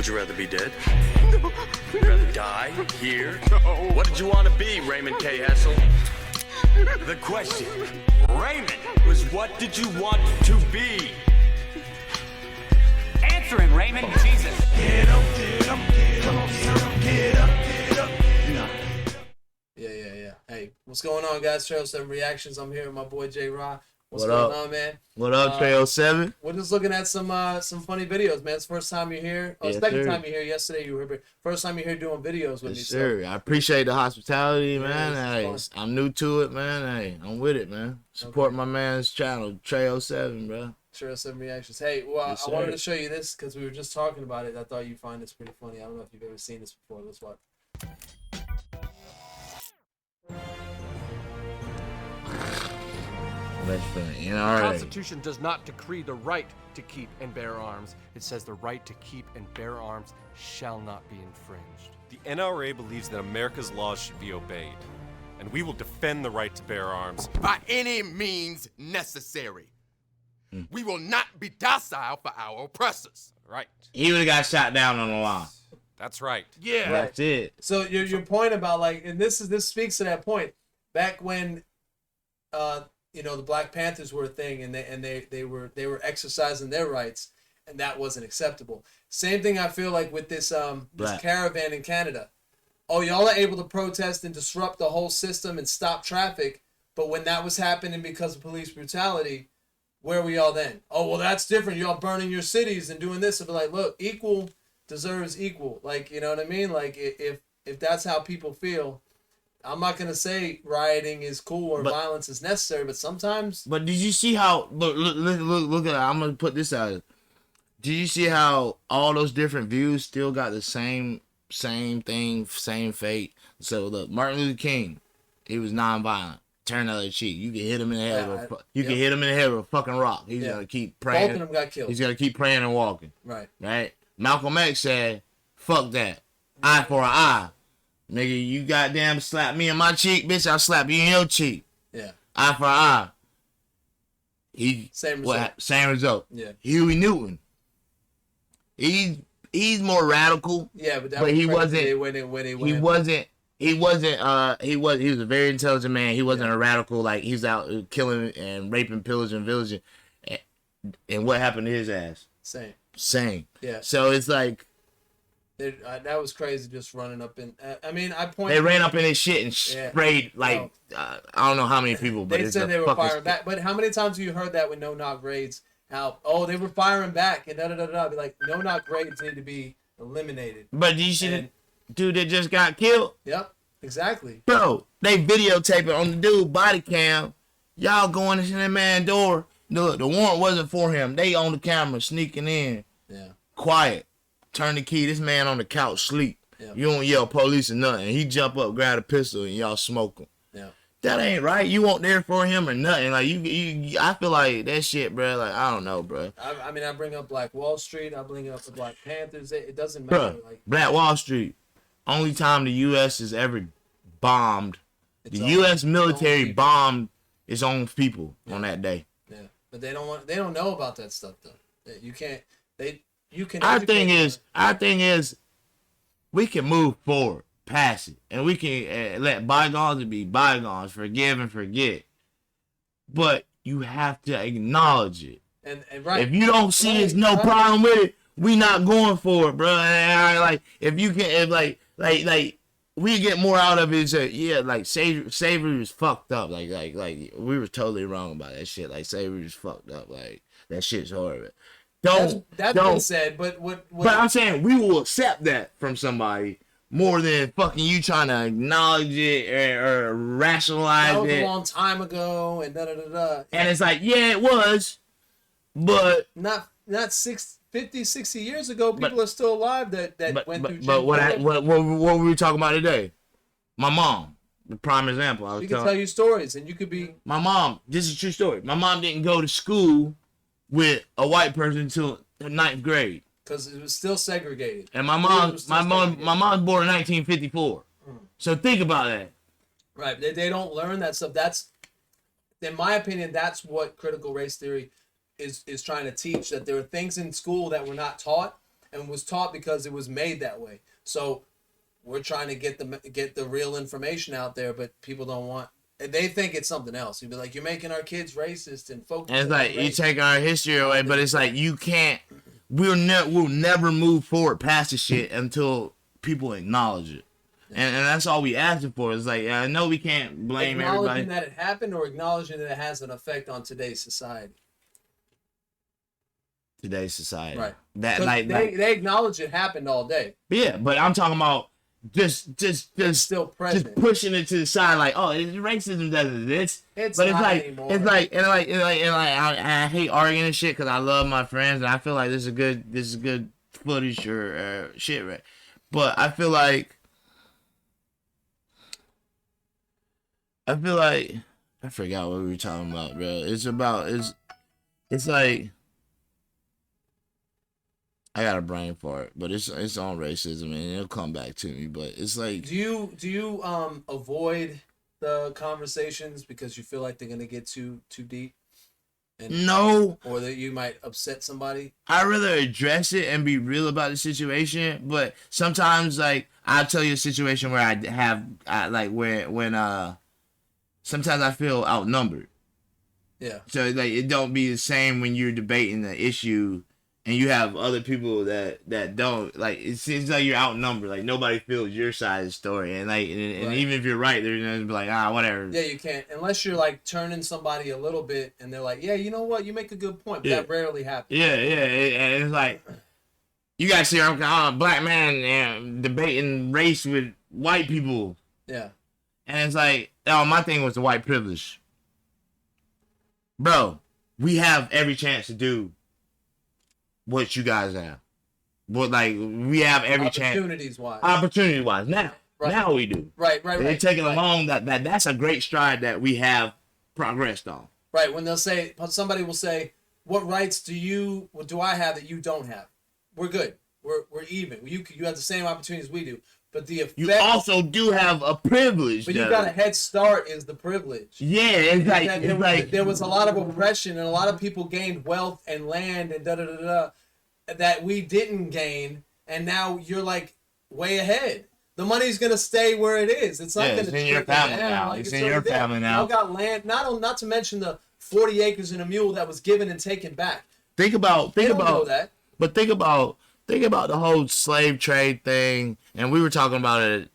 Would you rather be dead? Would you rather die here? No. What did you want to be, Raymond K. Hessel? The question, Raymond, was what did you want to be? Answer him, Raymond. Jesus. Get up, get up, get up, get up, get up. Yeah. Hey, what's going on, guys? Tre07 Reactions. I'm here with my boy JRaw. What's What going up? on, man? What up, Tre07? We're just looking at some funny videos, man. It's the first time you're here. Oh, Yes, second sir. time you're here. Yesterday you were here. First time you're here doing videos with me. Yes, sir. I appreciate the hospitality, man. it's Hey, I'm new to it, man. Hey, I'm with it, man. Support my man's channel, Tre07, bro. Tre07 Reactions. Hey, well, Yes, I wanted sir. to show you this because we were just talking about it. I thought you'd find this pretty funny. I don't know if you've ever seen this before. Let's watch. That's funny. The NRA. Constitution does not decree the right to keep and bear arms. It says the right to keep and bear arms shall not be infringed. The NRA believes that America's laws should be obeyed, and we will defend the right to bear arms. By any means necessary. We will not be docile for our oppressors. Right. He would have got shot down on the line. That's right. Yeah. That's it. So your point about like, and this speaks to that point. Back when, the Black Panthers were a thing, and they were exercising their rights, and that wasn't acceptable. Same thing I feel like with this caravan in Canada. Oh, y'all are able to protest and disrupt the whole system and stop traffic, but when that was happening because of police brutality, where were y'all then? Oh, well, that's different. Y'all burning your cities and doing this. And be like, look, equal deserves equal. Like, you know what I mean? Like, if that's how people feel, I'm not gonna say rioting is cool or violence is necessary, but sometimes. But did you see how? Look at. I'm gonna put this out. Did you see how all those different views still got the same thing, same fate? So look, Martin Luther King, he was nonviolent. Turn the other cheek. You can hit him in the head with can hit him in the head with a fucking rock. He's gonna keep praying. Both of them got killed. He's gonna keep praying and walking. Right. Malcolm X said, "Fuck that. Eye for an eye. Nigga, you goddamn slap me in my cheek, bitch. I'll slap you in your cheek. Yeah. Eye for eye." Same result. Same result. Yeah. Huey Newton. He's more radical. Yeah, but he wasn't. He was a very intelligent man. He wasn't a radical, like he's out killing and raping, pillaging, villaging. And what happened to his ass? Same. Yeah. So it's like that was crazy. Just running up in. they ran up in his shit and sprayed like I don't know how many people. But they said they were firing back. But how many times have you heard that with no-knock raids? How they were firing back and da-da-da-da. Be like, no-knock raids need to be eliminated. But you see the dude that just got killed? Yep, exactly. Bro, they videotape it on the dude body cam. Y'all going into that man's door. The warrant wasn't for him. They on the camera sneaking in. Yeah. Quiet. Turn the key. This man on the couch sleep. Yeah. You don't yell police or nothing. He jump up, grab a pistol, and y'all smoke him. Yeah. That ain't right. You weren't there for him or nothing. Like you I feel like that shit, bro. Like I don't know, bro. I bring up Black Wall Street. I bring up the Black Panthers. It doesn't matter. Bro, Black Wall Street. Only time the U.S. has ever bombed. The U.S. military bombed its own people on that day. Yeah, but they don't know about that stuff though. You can't. You can. Our thing is, we can move forward, past it, and we can let bygones be bygones, forgive and forget. But you have to acknowledge it. And right. If you don't see there's no problem with it, we not going for it, bro. Like if you can, like we get more out of it. Like slavery was fucked up. Like we were totally wrong about that shit. Like slavery was fucked up. Like that shit's horrible. That's been said, but what? But I'm saying we will accept that from somebody more than fucking you trying to acknowledge it or rationalize it. That was a long time ago, and da-da-da-da. And it's like, yeah, it was, but not 50, 60 years ago. People are still alive that went through. But what were we talking about today? My mom, the prime example. She can tell you stories, and you could be. My mom. This is a true story. My mom didn't go to school with a white person until the 9th grade. Because it was still segregated. And my mom's born in 1954. So think about that. Right. They don't learn that stuff. That's, in my opinion, that's what critical race theory is trying to teach. That there are things in school that were not taught, and was taught because it was made that way. So we're trying to get the real information out there, but people don't want. They think it's something else. You'd be like, you're making our kids racist and focus. And it's like you take our history away, but it's like you can't. We'll never move forward past the shit until people acknowledge it, and that's all we asking for. It's like I know we can't blame acknowledging everybody. that it happened, or acknowledging that it has an effect on today's society. Today's society, Right? That 'Cause like they acknowledge it happened all day. yeah, but I'm talking about just Still present. just pushing it to the side, like oh, racism doesn't exist. It's But not like anymore. it's like I hate arguing and shit because I love my friends and I feel like this is good footage or shit, right? But I feel like I forgot what we were talking about, bro. It's like I got a brain for it, but it's on racism and it'll come back to me. But it's like Do you avoid the conversations because you feel like they're gonna get too deep, no. or that you might upset somebody? I'd rather address it and be real about the situation, but sometimes like I'll tell you a situation where sometimes I feel outnumbered. Yeah. So like it don't be the same when you're debating the issue and you have other people that don't, like it seems like you're outnumbered, like nobody feels your side of the story, and like and Right. even if you're right, they're gonna be like whatever. Yeah, you can't unless you're like turning somebody a little bit, and they're like, yeah, you know what, you make a good point. But Yeah. that rarely happens. Yeah, and it's like you guys see I'm a black man debating race with white people. Yeah. And it's like, my thing was the white privilege. Bro, we have every chance to do what you guys have. But like, we have every chance. Opportunities-wise. Opportunity-wise. Now. Right. Now we do. Right. They're taking right. along that's a great stride that we have progressed on. Right, when somebody will say, what rights do I have that you don't have? We're good. We're even. You have the same opportunities we do. But the effect, You also do have a privilege. but you though. got a head start is the privilege. Yeah, it's like, There was a lot of oppression, and a lot of people gained wealth and land and that we didn't gain, and now you're like way ahead. The money's gonna stay where it is. It's not gonna it's in your family now. It's in your family now. Y'all got land. Not to mention the 40 acres and a mule that was given and taken back. Think about that. But think about the whole slave trade thing, and we were talking about it.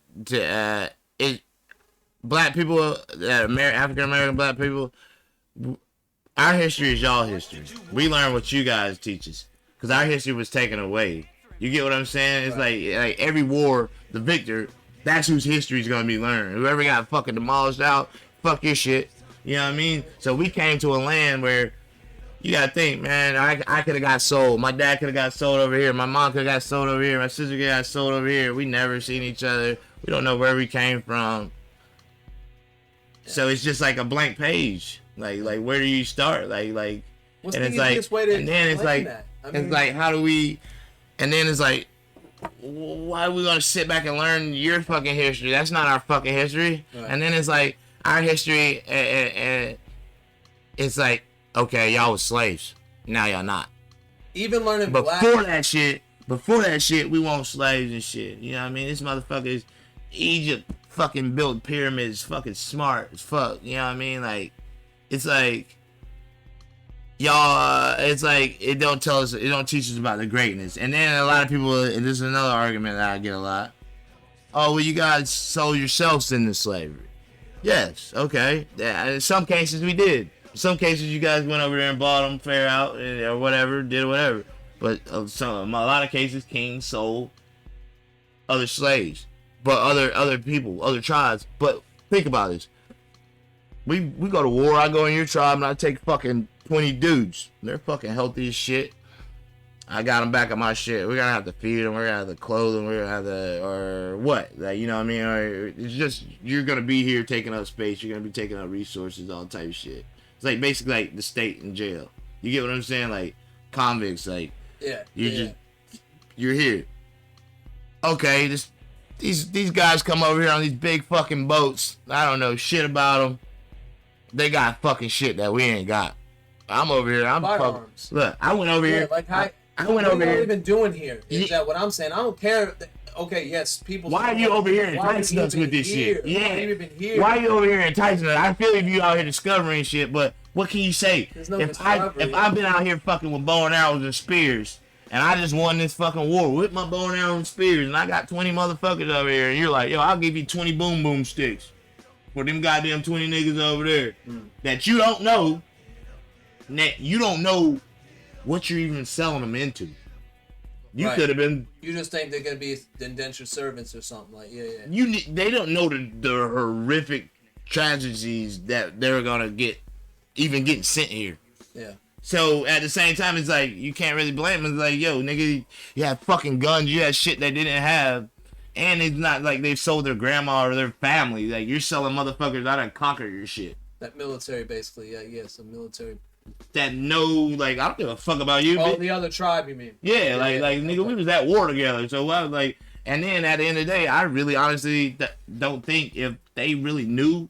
Black people, African American black people, our history is y'all history. We learn what you guys teach us, because our history was taken away. You get what I'm saying? It's like every war, the victor, that's whose history is gonna be learned. Whoever got fucking demolished out, fuck your shit. You know what I mean? So we came to a land where you gotta think, man, I could have got sold. My dad could have got sold over here. My mom could have got sold over here. My sister could have got sold over here. We never seen each other. We don't know where we came from. So it's just like a blank page. Like where do you start? Like What's and the it's like easiest way to and then it's explain like that? I mean, it's like how do we and then it's like why are we gonna sit back and learn your fucking history? That's not our fucking history. Right. And then it's like our history and it's like, okay, y'all was slaves. Now y'all not. even learning black. Before that shit, we want slaves and shit. You know what I mean? This motherfuckers, Egypt fucking built pyramids, fucking smart as fuck. You know what I mean? Like, it's like, y'all, it's like, it don't teach us about the greatness. And then a lot of people, and this is another argument that I get a lot. Oh, well, you guys sold yourselves into slavery. Yes, okay. Yeah, in some cases we did. In some cases you guys went over there and bought them fair out or whatever, did whatever. But a lot of cases, kings sold other slaves, but other people, other tribes. But think about this: we go to war. I go in your tribe and I take fucking 20 dudes. They're fucking healthy as shit. I got them back at my shit. We're gonna have to feed them. We're gonna have to clothe them. We're gonna have to, or what? Like, you know what I mean? Or it's just you're gonna be here taking up space. You're gonna be taking up resources, all type of shit. It's like basically like the state in jail. You get what I'm saying? Like convicts, like. Yeah. You're here. Okay, these guys come over here on these big fucking boats. I don't know shit about them. They got fucking shit that we ain't got. I'm over here. I'm fucking. Firearms. Look, I went over here. Like I went What over are you here. even doing here? Is Yeah. that what I'm saying? I don't care. Okay, yes, people. Why are you over here Why enticing you us with this here? shit? Why Yeah. you even here? Why are you over here enticing us? I feel if you out here discovering shit, but what can you say? There's no if discovery. I've been out here fucking with bow and arrows and spears, and I just won this fucking war with my bow and arrows and spears, and I got 20 motherfuckers over here, and you're like, yo, I'll give you 20 boom boom sticks for them goddamn 20 niggas over there that you don't know. That you don't know what you're even selling them into. You Right. could have been. You just think they're gonna be indentured servants or something like yeah. They don't know the horrific tragedies that they're gonna get, even getting sent here. Yeah. So at the same time, it's like you can't really blame them. It's like, yo, nigga, you had fucking guns, you had shit they didn't have, and it's not like they've sold their grandma or their family. Like you're selling motherfuckers out and conquer your shit. That military, basically. Yeah, some military. That like I don't give a fuck about you. Oh, bitch. the other tribe, you mean? Yeah, like nigga, we was at war together. So I was like, and then at the end of the day, I really honestly don't think if they really knew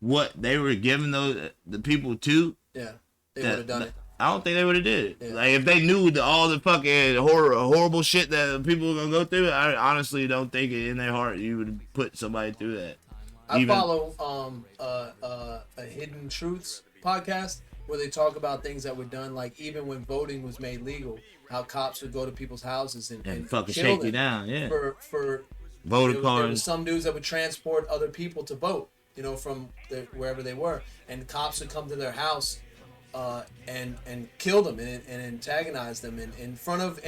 what they were giving the people to, Yeah, they would have done it. I don't think they would have did it. Yeah. Like if they knew all the fucking horrible shit that people were gonna go through, I honestly don't think in their heart you would put somebody through that. I follow a Hidden Truths podcast where they talk about things that were done, like even when voting was made legal, how cops would go to people's houses and fucking kill shake them you down, yeah. For Voter there was cards. some dudes that would transport other people to vote, from wherever they were, and cops would come to their house and kill them and antagonize them in front of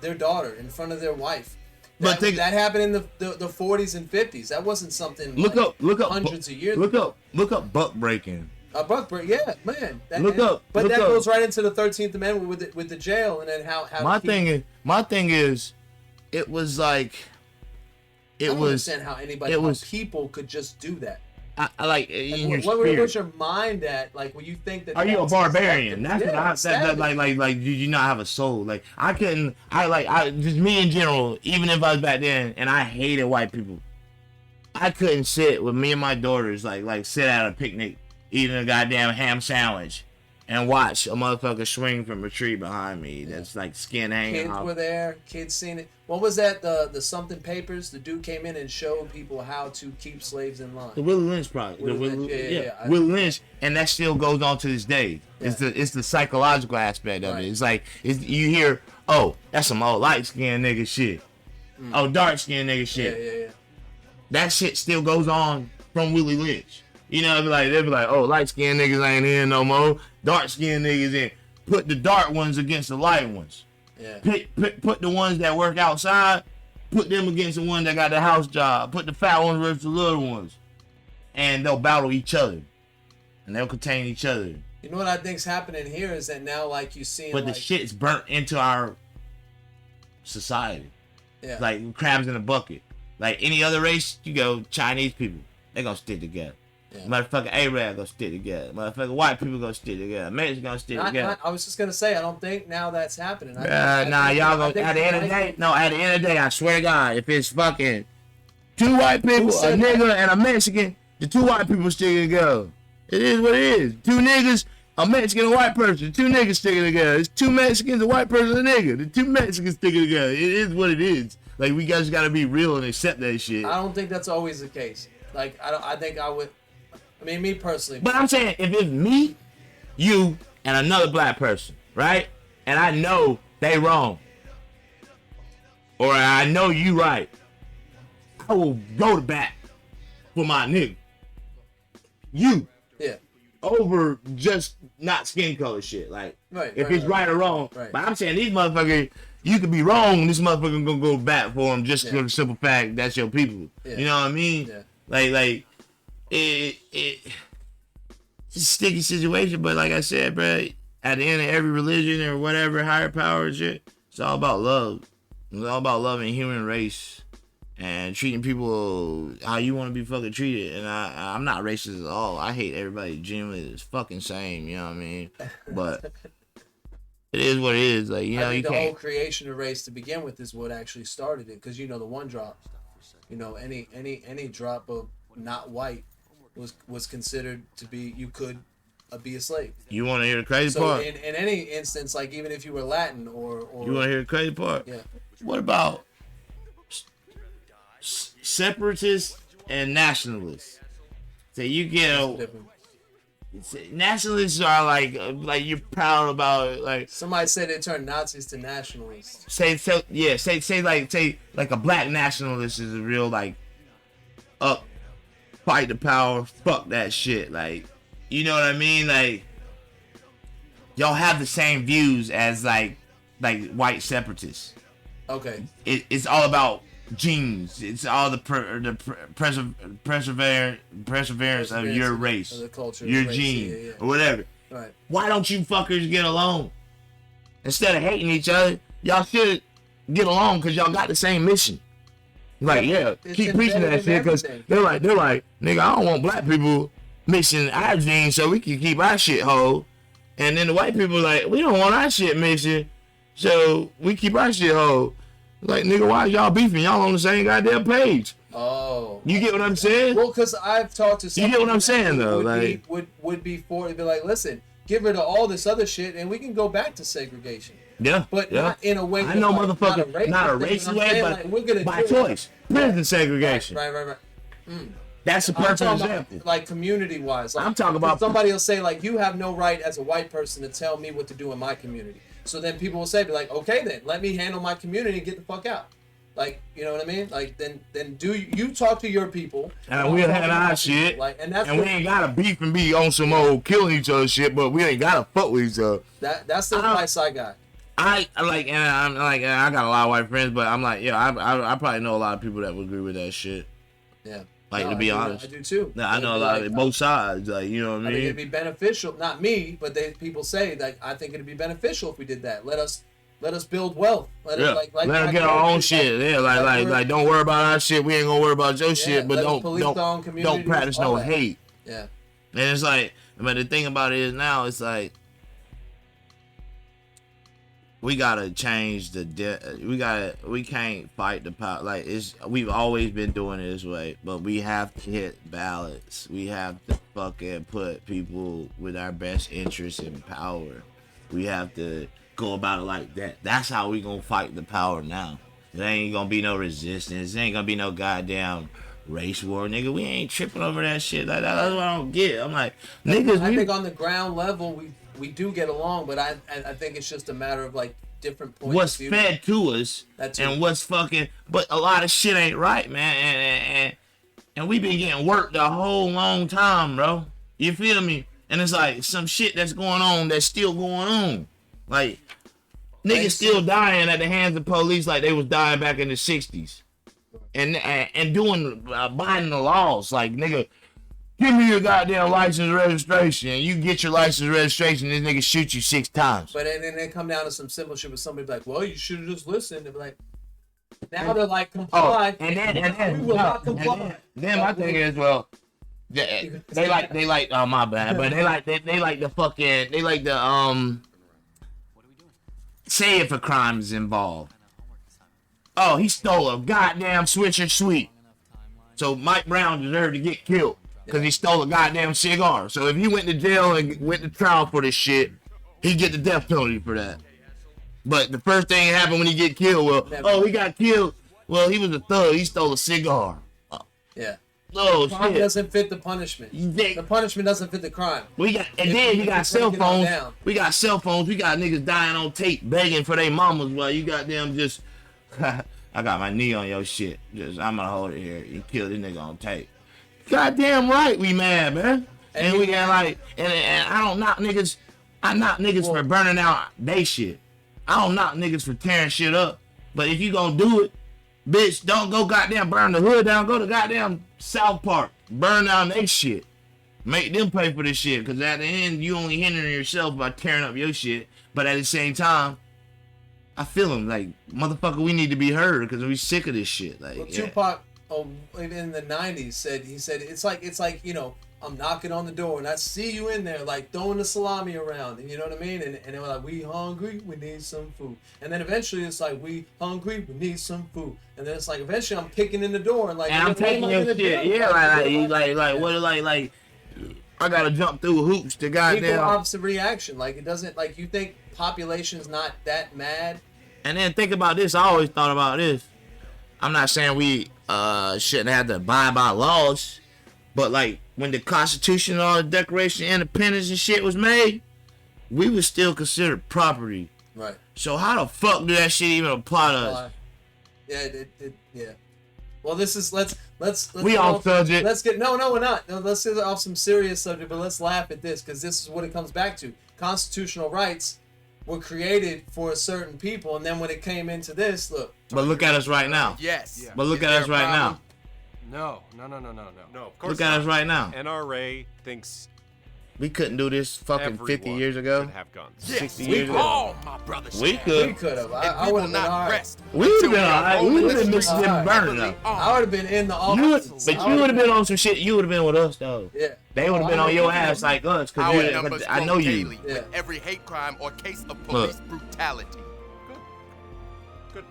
their daughter, in front of their wife. But That happened in the 40s and 50s. That wasn't something Look like up hundreds of years Look ago. up buck breaking. A buck break, yeah, man. But Look that up. goes right into the 13th Amendment with the jail, and then how. My thing is, it was like, I don't understand how how people could just do that. I like in your spirit. Where's your mind at? Like when you think that. Are you a that's barbarian? acceptable? That's what I said. Like, do you not have a soul? Like, I just me in general, even if I was back then and I hated white people, I couldn't sit with me and my daughters, like sit at a picnic, eating a goddamn ham sandwich, and watch a motherfucker swing from a tree behind me that's like skin hanging Kids off. were there. Kids seen it. What was that? The something papers. The dude came in and showed people how to keep slaves in line. The Willie Lynch project. Willie Lynch, yeah. Willie Lynch, and that still goes on to this day. Yeah. It's the psychological aspect of Right. it. It's like you hear, oh, that's some old light skinned nigga shit. Oh, dark skinned nigga shit. Yeah. That shit still goes on from Willie Lynch. You know, they'll be like, oh, light skinned niggas ain't in no more. Dark skinned niggas in. Put the dark ones against the light ones. Yeah. Put the ones that work outside, put them against the one that got the house job. Put the fat ones versus the little ones. And they'll battle each other. And they'll contain each other. You know what I think's happening here is that now, like you see, But the shit's burnt into our society. yeah. Like crabs in a bucket. Like any other race, you go Chinese people, they gonna stick together. Yeah. Motherfucking Arab gonna stick together. Motherfucking white people gonna stick together. Mexicans gonna stick together. I was just gonna say, I don't think now that's happening. Y'all gonna at the end of the day. No, at the end of the day, I swear to God, if it's fucking two white people, a said nigga and a Mexican, the two white people sticking together. It is what it is. Two niggas, a Mexican, and a white person. Two niggas sticking together. It's two Mexicans, a white person, and a nigga. The two Mexicans sticking together. It is what it is. Like we guys gotta be real and accept that shit. I don't think that's always the case. Like I think I would. I mean, me personally. But I'm saying, if it's me, you, and another black person, right? And I know they wrong. Or I know you right. I will go to bat for my nigga. You. Yeah. Over just not skin color shit. Like, Right, if right, it's right or wrong. Right. But I'm saying, these motherfuckers, you could be wrong, this motherfucker gonna go bat for them just Yeah. for the simple fact that's your people. Yeah. You know what I mean? Yeah. Like, it's a sticky situation, but like I said, bro, at the end of every religion or whatever, higher power and shit, it's all about love. It's all about loving the human race and treating people how you want to be fucking treated. And I'm not racist at all. I hate everybody genuinely the fucking same, you know what I mean? But it is what it is. Like, you know, I think you the whole can't. creation of race to begin with is what actually started it, because the one drop, any drop of not white was considered to be, you could be a slave. You want to hear the crazy So part? in any instance, like even if you were Latin or You want to hear the crazy part? Yeah. What about separatists and nationalists? So you get different. nationalists are like you're proud about like Somebody said they turned Nazis to nationalists. say like a black nationalist is a real like up fight the power, fuck that shit, like, you know what I mean, like y'all have the same views as like white separatists. Okay. It's all about genes. It's all the perseverance of your race, of the culture, your race, gene, or whatever. Right. Why don't you fuckers get along? Instead of hating each other, y'all should get along because y'all got the same mission. Like, yeah, It's keep preaching that embedded in shit because everything. they're like, nigga, I don't want black people mixing our genes so we can keep our shit whole. And then the white people like, we don't want our shit mixing so we keep our shit whole. Like, nigga, why y'all beefing? Y'all on the same goddamn page. Oh. You get what I'm saying? Well, because I've talked to some You get what people I'm that saying, though, would be for it. Be like, listen, get rid of all this other shit, and we can go back to segregation. Yeah, But yeah. not in a way. I know, like, motherfucker, not a racist racist thing, way, I'm saying, but like, we're gonna by do it. choice. Prison segregation. Right. That's a I'm perfect talking example. about, like, community-wise. Like, I'm talking about- somebody will say, like, you have no right as a white person to tell me what to do in my community. So then people will say, be like, okay, then let me handle my community and get the fuck out. Like, you know what I mean? Like, then do you talk to your people, And we'll have our shit. Like, and that's And we ain't gotta beef and be on some old killing each other shit, but we ain't gotta fuck with each other. that's the advice I got. I like, and I'm like, and I got a lot of white friends, but I'm like, yeah, I probably know a lot of people that would agree with that shit. Yeah. Like, No, to be I do, honest. I do too. Nah, I know a lot of both sides, like, you know what I I think it'd mean? be beneficial. Not me, but people say like I think it'd be beneficial if we did that. Let us build wealth. Let Yeah, us, let us get our own shit. Yeah, like, don't worry about our shit. We ain't gonna worry about your shit, but let us police our own don't communities, practice all no that. hate. Yeah. And it's like, but the thing about it is now, it's like, we gotta change we can't fight the power. Like, we've always been doing it this way, but we have to hit balance. We have to fucking put people with our best interests in power. We have to go about it like that. That's how we gonna fight the power now. There ain't gonna be no resistance. There ain't gonna be no goddamn race war, nigga. We ain't tripping over that shit. Like, that's what I don't get. I'm like, niggas. I think on the ground level we do get along, but I think it's just a matter of like different points. What's of view. fed to us That's and it. what's fucking, but a lot of shit ain't right, man, and we been getting worked a whole long time, bro. You feel me? And it's like some shit that's going on that's still going on. Like, niggas still dying at the hands of police like they was dying back in the 60s. And doing, binding the laws. Like, nigga, give me your goddamn license registration. And you get your license registration, this nigga shoot you 6 times. But then they come down to some simple shit with somebody be like, well, you should have just listened. They're like, now they're like, comply. And then we will not comply. Then my thing is, well, they like oh my bad, but they like the fucking, they like the say if a crime is involved. Oh, he stole a goddamn Switcher Sweet. So Mike Brown deserved to get killed because he stole a goddamn cigar. So if he went to jail and went to trial for this shit, he'd get the death penalty for that. But the first thing that happened when he get killed, he got killed. Well, he was a thug. He stole a cigar. Yeah. Oh, Crime shit. doesn't fit the punishment. The punishment doesn't fit the crime. We got If cell break it all phones. down. We got cell phones. We got niggas dying on tape begging for their mamas while you goddamn just. I got my knee on your shit. I'm gonna hold it here. You kill this nigga on tape. Goddamn right, we mad, man. And we got like, and I don't knock niggas. I knock niggas for burning out they shit. I don't knock niggas for tearing shit up. But if you gonna do it, bitch, don't go goddamn burn the hood down. Go to goddamn South Park. Burn down they shit. Make them pay for this shit. Because at the end, you only hindering yourself by tearing up your shit. But at the same time, I feel him. Like, motherfucker, we need to be heard because we sick of this shit. Like, Well, yeah. Tupac, in the '90s, said it's like you know, I'm knocking on the door and I see you in there, like throwing the salami around, and you know what I mean? And they were like, we hungry, we need some food. And then eventually it's like, we hungry, we need some food. And then it's like, eventually I'm kicking in the door and like, And I'm what am taking I your gonna shit. do? Yeah, like, what, like, I gotta jump through hoops to Equal goddamn. opposite reaction. Like it doesn't like you think population's not that mad. And then think about this. I always thought about this. I'm not saying we shouldn't have to abide by laws, but like when the Constitution and all the Declaration of Independence and shit was made, we was still considered property. Right. So how the fuck do that shit even apply to us? Yeah. Well, this is let's We get off subject. Let's get no, we're not. No, let's get off some serious subject, but let's laugh at this because this is what it comes back to. Constitutional rights were created for a certain people, and then when it came into this, But look at us right now. Yes. Yeah. But look Is at there us a right problem? No. No, of course Look at us right now. NRA thinks We couldn't do this fucking everyone 50 years ago. should have guns. Yes, 60 we years ago. all, my brothers. We shall. could. we could have. And I we would will have been not all right. rest. We would have until been are alright. We rolling would have the been streets Mississippi burning heavily though. I would have been in the You would, office. but you would have been on some shit. You would have been with us though. Yeah. They would have been on your ass like us, Our cause numbers I know grow you. daily Yeah. with every hate crime or case of police brutality. Good.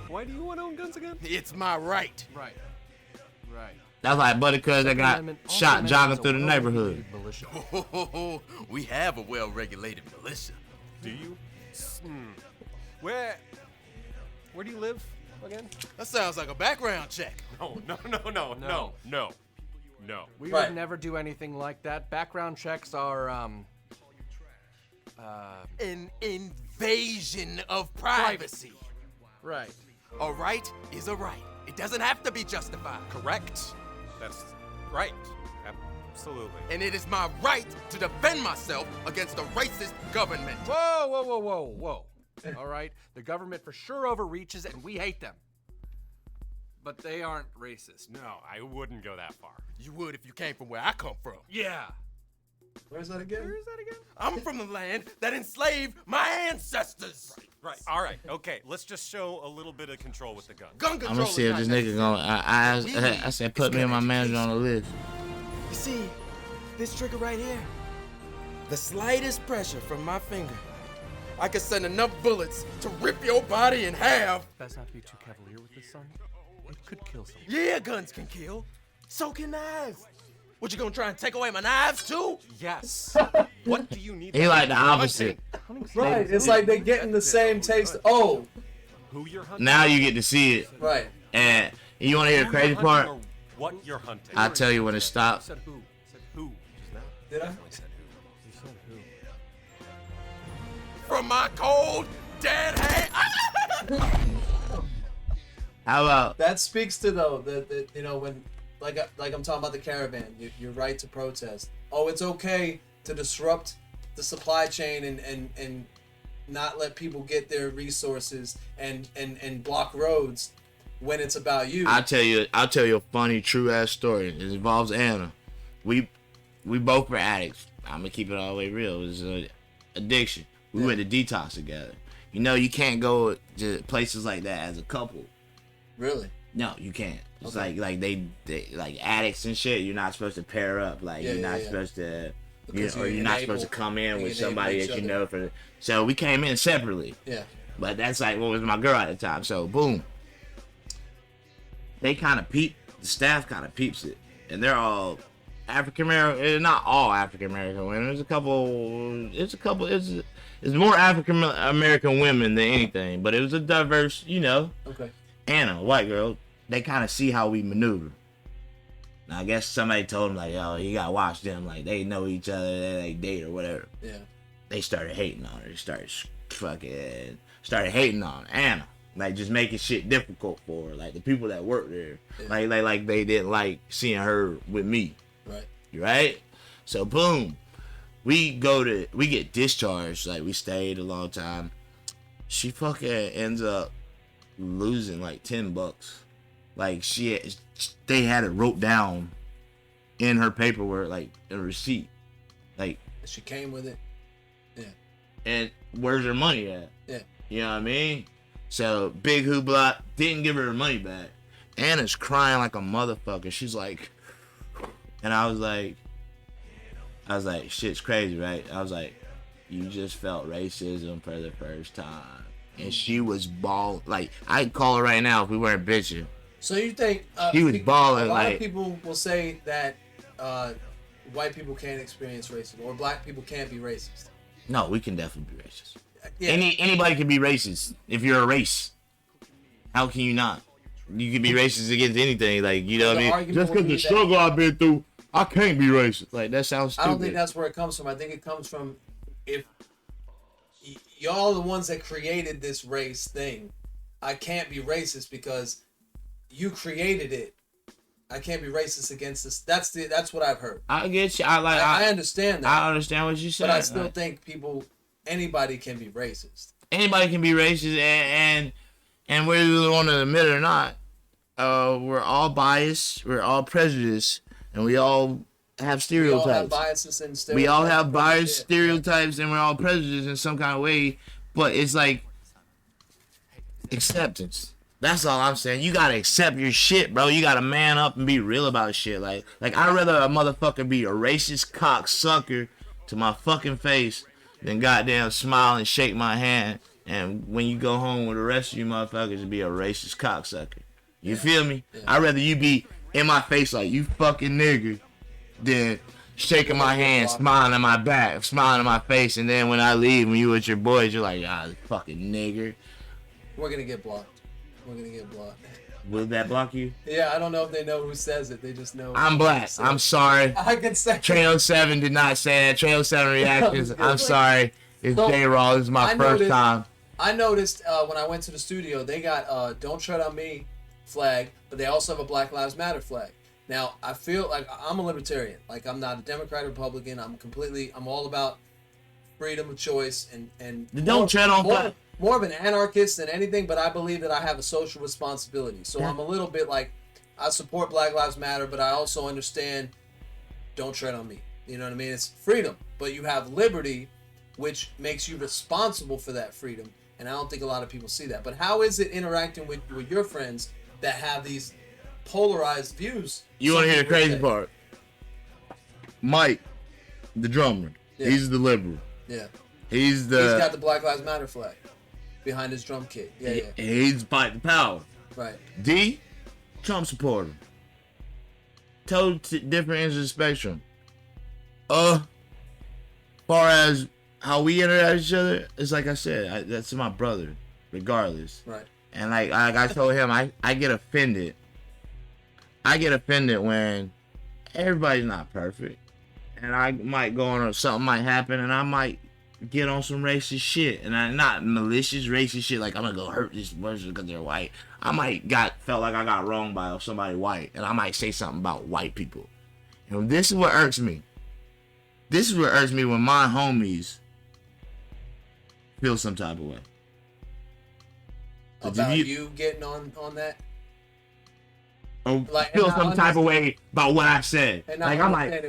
Why do you want to own guns again? It's my right. Right. That's like buddy cuz that got Amendment also shot jogging mentions through the a neighborhood. well-regulated militia. We have a well-regulated militia. Do you? Where do you live again? That sounds like a background check. No. We Right. would never do anything like that. Background checks are An invasion of privacy. right. A right is a right. It doesn't have to be justified. Correct. That's right. Absolutely. And it is my right to defend myself against a racist government. Whoa. All right. The government for sure overreaches and we hate them. But they aren't racist. No, I wouldn't go that far. You would if you came from where I come from. Yeah. Where's that again? I'm from the land that enslaved my ancestors. Right. All right. Okay. Let's just show a little bit of control with the gun. Gun I'm control gonna see is if this not nigga gonna. I said put me and my manager on the list. You see, this trigger right here, the slightest pressure from my finger, I could send enough bullets to rip your body in half. Best not to be too cavalier with this, son. It could kill someone. Yeah, guns can kill. So can knives. What, you gonna try and take away my knives too? Yes. What do you need? He like the opposite. Right. It's like they're getting the same taste. Oh, Who you're hunting? Now you get to see it, right. and you want to hear the Who crazy you're hunting part? or what you're hunting? I'll tell you when it stops. Said who? Said who just now? Did I? You said who? From my cold, dead hand. How about That speaks to though that you know when like I'm talking about the caravan, your right to protest. Oh, it's okay to disrupt the supply chain and not let people get their resources and block roads when it's about you. I'll tell you a funny, true ass story. It involves Anna. We both were addicts. I'm gonna keep it all the way real. It was an addiction. We went to detox together. You know, you can't go to places like that as a couple. Really? No, you can't. It's Okay. like they like addicts and shit. You're not supposed to pair up. Like Yeah, you're yeah, not yeah. supposed to. Because Or you you're not enable- supposed to come in you with enable somebody each that you other. know for. So we came in separately. Yeah. But that's like what was my girl at the time. So boom. They kind of peep. The staff kind of peeps it, and they're all African American. Not all African American women. There's a couple. It's more African American women than anything. But it was a diverse. You know, Okay. Anna, white girl. They kind of see how we maneuver. Now I guess somebody told them like, "Yo, you gotta watch them. Like they know each other. They like date or whatever." Yeah. They started hating on her. They started hating on Anna. Like just making shit difficult for her. Like the people that work there. Yeah. Like they didn't like seeing her with me. Right. Right? So boom. We get discharged. Like we stayed a long time. She fucking ends up losing like $10. Like they had it wrote down in her paperwork, like a receipt. Like, She came with it. Yeah. and where's her money at? Yeah. You know what I mean? So big hoopla, didn't give her her money back. Anna's crying like a motherfucker. She's like, and I was like, shit's crazy, right? I was like, you just felt racism for the first time. And she was bawling. Like, I'd call her right now if we weren't bitching. So you think He was balling, A lot like- of people will say that white people can't experience racism or black people can't be racist. No, we can definitely be racist. Yeah. Anybody can be racist if you're a race. How can you not? You can be racist against anything, like, you know what I mean? Just because the struggle I've been through, I can't be racist. Like, that sounds stupid. I don't think that's where it comes from. I think it comes from if y'all are the ones that created this race thing. I can't be racist because you created it. I can't be racist against this. That's what I've heard. I get you. I understand that. I understand what you said. But I still think anybody can be racist. Anybody can be racist, and whether you want to admit it or not, we're all biased, we're all prejudiced, and we all have stereotypes. We all have biases and stereotypes. We all have biased stereotypes, and we're all prejudiced in some kind of way. But it's like acceptance. That's all I'm saying. You gotta accept your shit, bro. You gotta man up and be real about shit. Like I'd rather a motherfucker be a racist cocksucker to my fucking face than goddamn smile and shake my hand. And when you go home with the rest of you motherfuckers, be a racist cocksucker. You feel me? Yeah. I'd rather you be in my face like you fucking nigger than shaking my hand, smiling at my back, smiling at my face, and then when I leave, when you with your boys, you're like, fucking nigger. We're gonna get blocked. We're gonna get blocked. Will that block you? Yeah, I don't know if they know who says it. They just know. I'm black. I'm sorry. I can say. Tre07 did not say that. Tre07 reactions. I'm sorry. It's JRaw. This is my first time. I noticed when I went to the studio, they got "Don't Tread on Me" flag, but they also have a Black Lives Matter flag. Now, I feel like I'm a libertarian. Like, I'm not a Democrat or Republican. I'm all about freedom of choice and don't tread on flag. More of an anarchist than anything, but I believe that I have a social responsibility. So I'm a little bit like, I support Black Lives Matter, but I also understand don't tread on me. You know what I mean? It's freedom, but you have liberty, which makes you responsible for that freedom. And I don't think a lot of people see that. But how is it interacting with your friends that have these polarized views? You want to hear the crazy part? Mike, the drummer, he's the liberal. Yeah. He's got the Black Lives Matter flag behind his drum kit. Yeah. He's fighting power. Right. D, Trump supporter. Totally different ends of the spectrum. Far as how we interact with each other, it's like I said, that's my brother, regardless. Right. And like I told him, I get offended. I get offended when everybody's not perfect. And I might go on, or something might happen, and I might get on some racist shit. And I'm not malicious racist shit, like I'm gonna go hurt this person because they're white. I might felt like I got wronged by somebody white, and I might say something about white people. And this is what irks me. This is what irks me when my homies feel some type of way. About you getting on that? Or like, feel some type of way about what I said. Like I'm like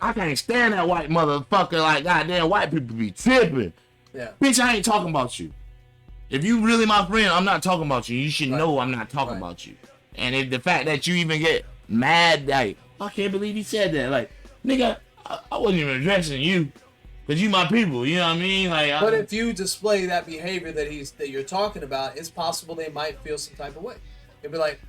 I can't stand that white motherfucker. Like, goddamn, white people be tripping. Yeah. Bitch, I ain't talking about you. If you really my friend, I'm not talking about you. You should know I'm not talking about you. And if the fact that you even get mad, like, I can't believe he said that. Like, nigga, I wasn't even addressing you, cause you my people. You know what I mean? Like, but if you display that behavior that you're talking about, it's possible they might feel some type of way. They'd be like,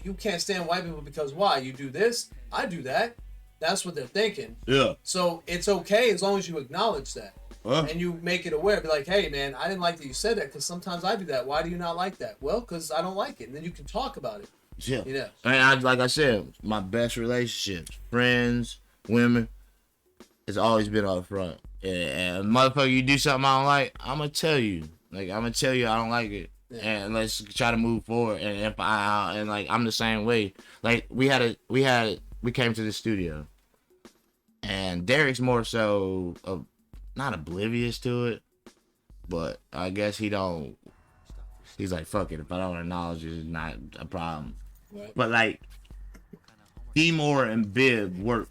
you can't stand white people because why? You do this, I do that. That's what they're thinking. Yeah. So it's okay as long as you acknowledge that. And you make it aware. Be like, hey, man, I didn't like that you said that because sometimes I do that. Why do you not like that? Well, because I don't like it. And then you can talk about it. Yeah. You know? And like I said, my best relationships, friends, women, it's always been up front. And motherfucker, you do something I don't like, I'm going to tell you. Like, I'm going to tell you I don't like it. Yeah. And let's try to move forward. And if I'm the same way. Like, we came to the studio. And Derek's more so not oblivious to it, but I guess he's like, fuck it, if I don't acknowledge it, it's not a problem. Right. But like, D-Moore and Bib work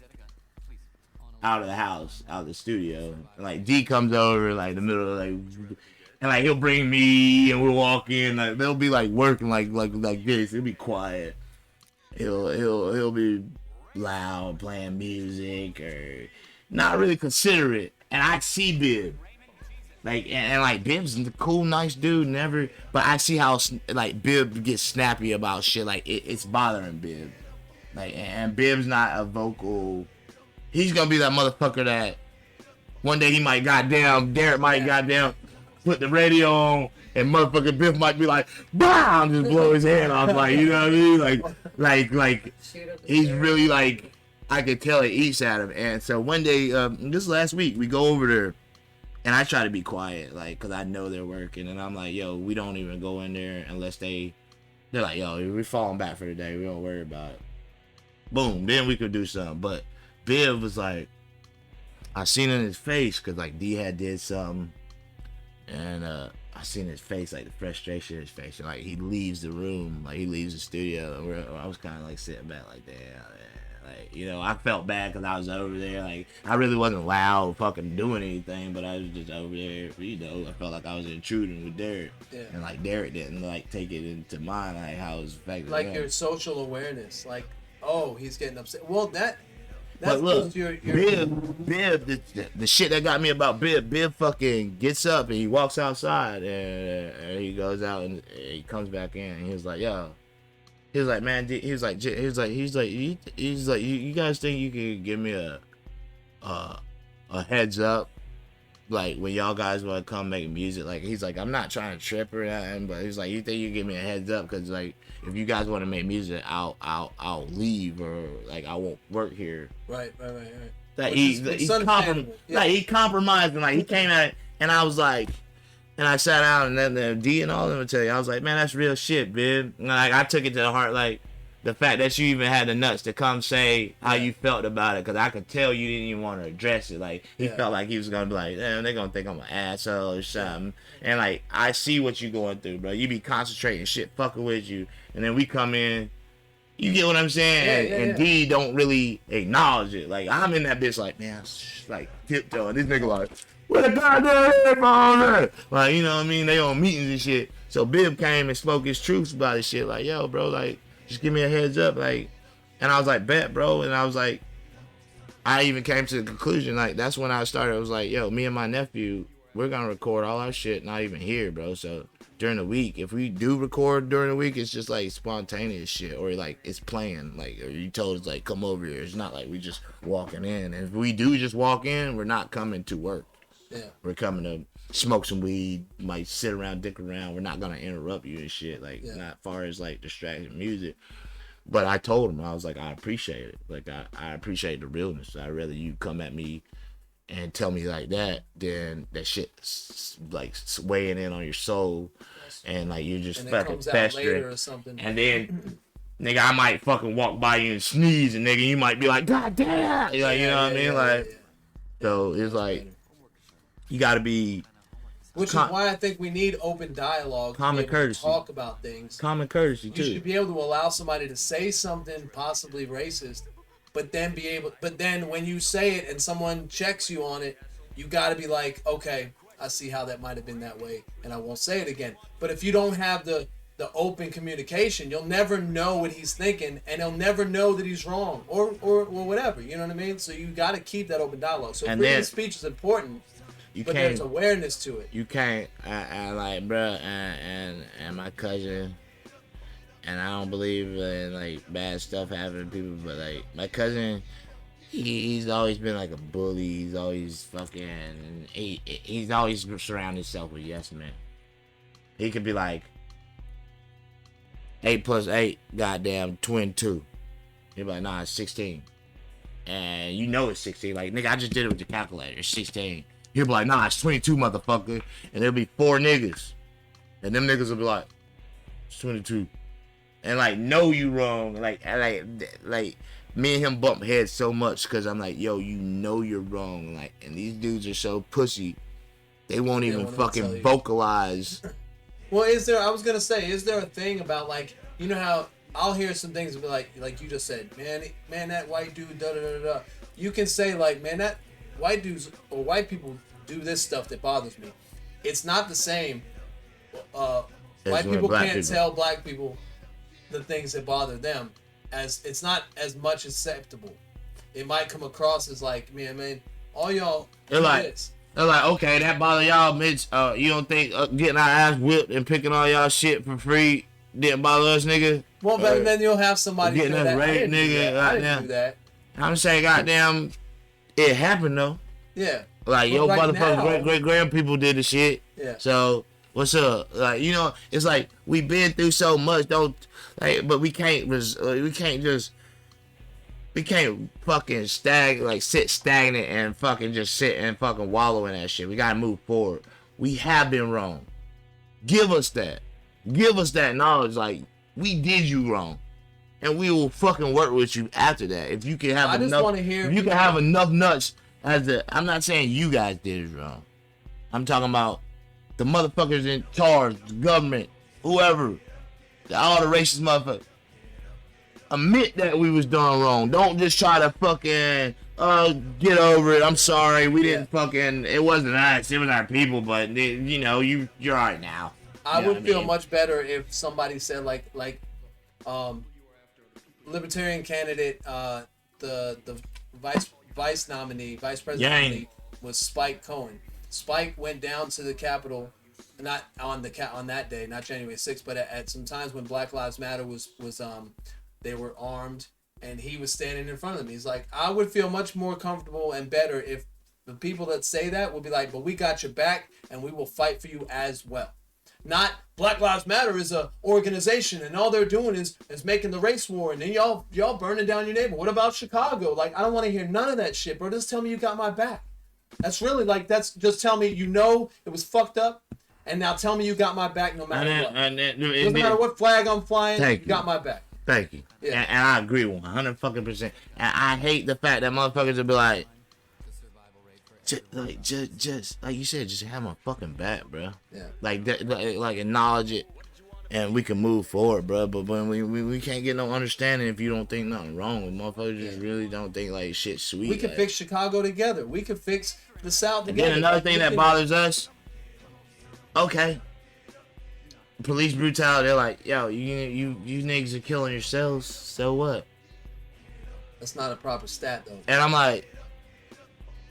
out of the house, out of the studio. And like, D comes over like the middle of like, and like he'll bring me and we'll walk in, like they'll be like working like this. He'll be quiet. He'll be loud, playing music or not really considerate. And I see Bib, like, and like Bib's a cool, nice dude. Never, but I see how like Bib gets snappy about shit. Like it's bothering Bib, like, and Bib's not a vocal he's gonna be that motherfucker that one day he might Derek might put the radio on, and motherfucking Biff might be like, BAM! Just blow his hand off, like, you know what I mean? Like he's really like, I could tell it eats at him. And so one day, this last week, we go over there, and I try to be quiet, like, cause I know they're working, and I'm like, yo, we don't even go in there unless they're like, yo, we're falling back for the day, we don't worry about it. Boom, then we could do something. But Biv was like, I seen in his face, cause like D had did something, and I seen his face, like the frustration in his face, and like he leaves the room, like he leaves the studio, and I was kind of like sitting back, like, damn, man. Like, you know, I felt bad because I was over there, like I really wasn't loud, fucking doing anything, but I was just over there, you know. I felt like I was intruding with Derek, and like Derek didn't like take it into mind, like how it was affecting like him. your social awareness, like, oh, he's getting upset. Well, that's But look, your Biv, the shit that got me about Biv fucking gets up and he walks outside and he goes out and he comes back in and he was like, yo, he was like, man, you guys think you can give me a heads up, like when y'all guys want to come make music? Like, he's like, I'm not trying to trip or nothing, but he's like, you think you give me a heads up? Cause like, if you guys want to make music, I'll leave, or like I won't work here. Right. Like he compromised, and like he came at it, and I was like, and I sat down, and then the D and all of them would tell you, I was like, man, that's real shit, Bib. And like I took it to the heart, like the fact that you even had the nuts to come say how you felt about it, because I could tell you didn't even want to address it. Like he felt like he was gonna be like, damn, they're gonna think I'm an asshole or something. And like, I see what you going through, bro. You be concentrating, shit fucking with you, and then we come in. You get what I'm saying? And D don't really acknowledge it. Like, I'm in that bitch like, man, like tiptoeing. This nigga like, where the goddamn headphones at? Like, you know what I mean? They on meetings and shit. So Bib came and spoke his truths about his shit. Like, yo, bro, like, just give me a heads up. Like, and I was like, bet, bro. And I was like, I even came to the conclusion. Like, that's when I started. I was like, yo, me and my nephew, we're gonna record all our shit not even here, bro. So during the week, if we do record during the week, it's just like spontaneous shit, or like it's planned, like, or you told us like come over here. It's not like we just walking in. And if we do just walk in, we're not coming to work. We're coming to smoke some weed, might sit around, dick around. We're not gonna interrupt you and shit, like not far as like distracting music. But I told him, I was like, I appreciate it. Like I appreciate the realness. I'd rather you come at me and tell me like that, then that shit's like weighing in on your soul, and like you're just fucking festering, and then nigga, I might fucking walk by you and sneeze, and nigga, you might be like, God damn, like, you know what I mean? Like, so it's like, you gotta be, which is why I think we need open dialogue, common courtesy, talk about things, common courtesy too. You should be able to allow somebody to say something possibly racist, but then when you say it and someone checks you on it, you got to be like, okay, I see how that might have been that way, and I won't say it again. But if you don't have the open communication, you'll never know what he's thinking, and he'll never know that he's wrong, or whatever. You know what I mean? So you got to keep that open dialogue. So freedom of speech is important, but there's awareness to it. You can't, like, bro, and my cousin. And I don't believe in like bad stuff happening to people, but like my cousin, he's always been like a bully. He's always fucking, he's always surrounded himself with yes men. He could be like 8 + 8, goddamn 22. He'd be like, nah, it's 16, and you know it's 16. Like, nigga, I just did it with the calculator. It's 16. He'll be like, nah, it's 22, motherfucker. And there'll be 4 niggas, and them niggas will be like, it's 22. And like, know you wrong, like me and him bump heads so much because I'm like, yo, you know you're wrong, like, and these dudes are so pussy, they won't even fucking vocalize. Well, is there a thing about, like, you know how I'll hear some things be like you just said, man, that white dude, da da da da. You can say like, man, that white dudes or white people do this stuff that bothers me. It's not the same. White people can't tell black people the things that bother them, as it's not as much acceptable. It might come across as like, man, all y'all they're like, okay, that bother y'all, Mitch. You don't think getting our ass whipped and picking all y'all shit for free didn't bother us, nigga? Well, but then you'll have somebody getting us raped, nigga. I didn't do that. I'm saying, goddamn, It happened though. Yeah. Like But your right motherfucking now- great grand people did the shit. Yeah. So what's up? Like it's like we've been through so much. But we can't fucking sit stagnant and fucking just sit and fucking wallow in that shit. We gotta move forward. We have been wrong. Give us that knowledge. Like we did you wrong, and we will fucking work with you after that. If you can have I just enough, wanna hear- if you can have enough nuts I'm not saying you guys did it wrong. I'm talking about the motherfuckers in charge, the government, whoever, all the racist motherfuckers. Admit that we was done wrong. Don't just try to fucking get over it. I'm sorry. We didn't fucking. It wasn't us. It was our people. But you're all right now. I You know would what feel mean? much better if somebody said libertarian candidate, the vice nominee, vice president Yang. nominee was Spike Cohen. Spike went down to the Capitol, not on that day, not January 6th, but at some times when Black Lives Matter was they were armed, and he was standing in front of them. He's like, I would feel much more comfortable and better if the people that say that would be like, but we got your back, and we will fight for you as well. Not Black Lives Matter is a organization, and all they're doing is making the race war, and then y'all burning down your neighbor. What about Chicago? Like, I don't want to hear none of that shit, bro. Just tell me you got my back. That's really that's just tell me it was fucked up, and now tell me you got my back no matter what. Doesn't matter what flag I'm flying, you got my back. Thank you. Yeah. And I agree 100%. And I hate the fact that motherfuckers will be like, just like you said, just have my fucking back, bro. Yeah. Like acknowledge it, and we can move forward, bro. But when we can't get no understanding if you don't think nothing wrong with motherfuckers, just really don't think like shit's sweet. We can like. fix Chicago together. We can fix the South together. Again, another thing that bothers us. Okay. Police brutality. They're like, yo, you niggas are killing yourselves. So what? That's not a proper stat though. And I'm like,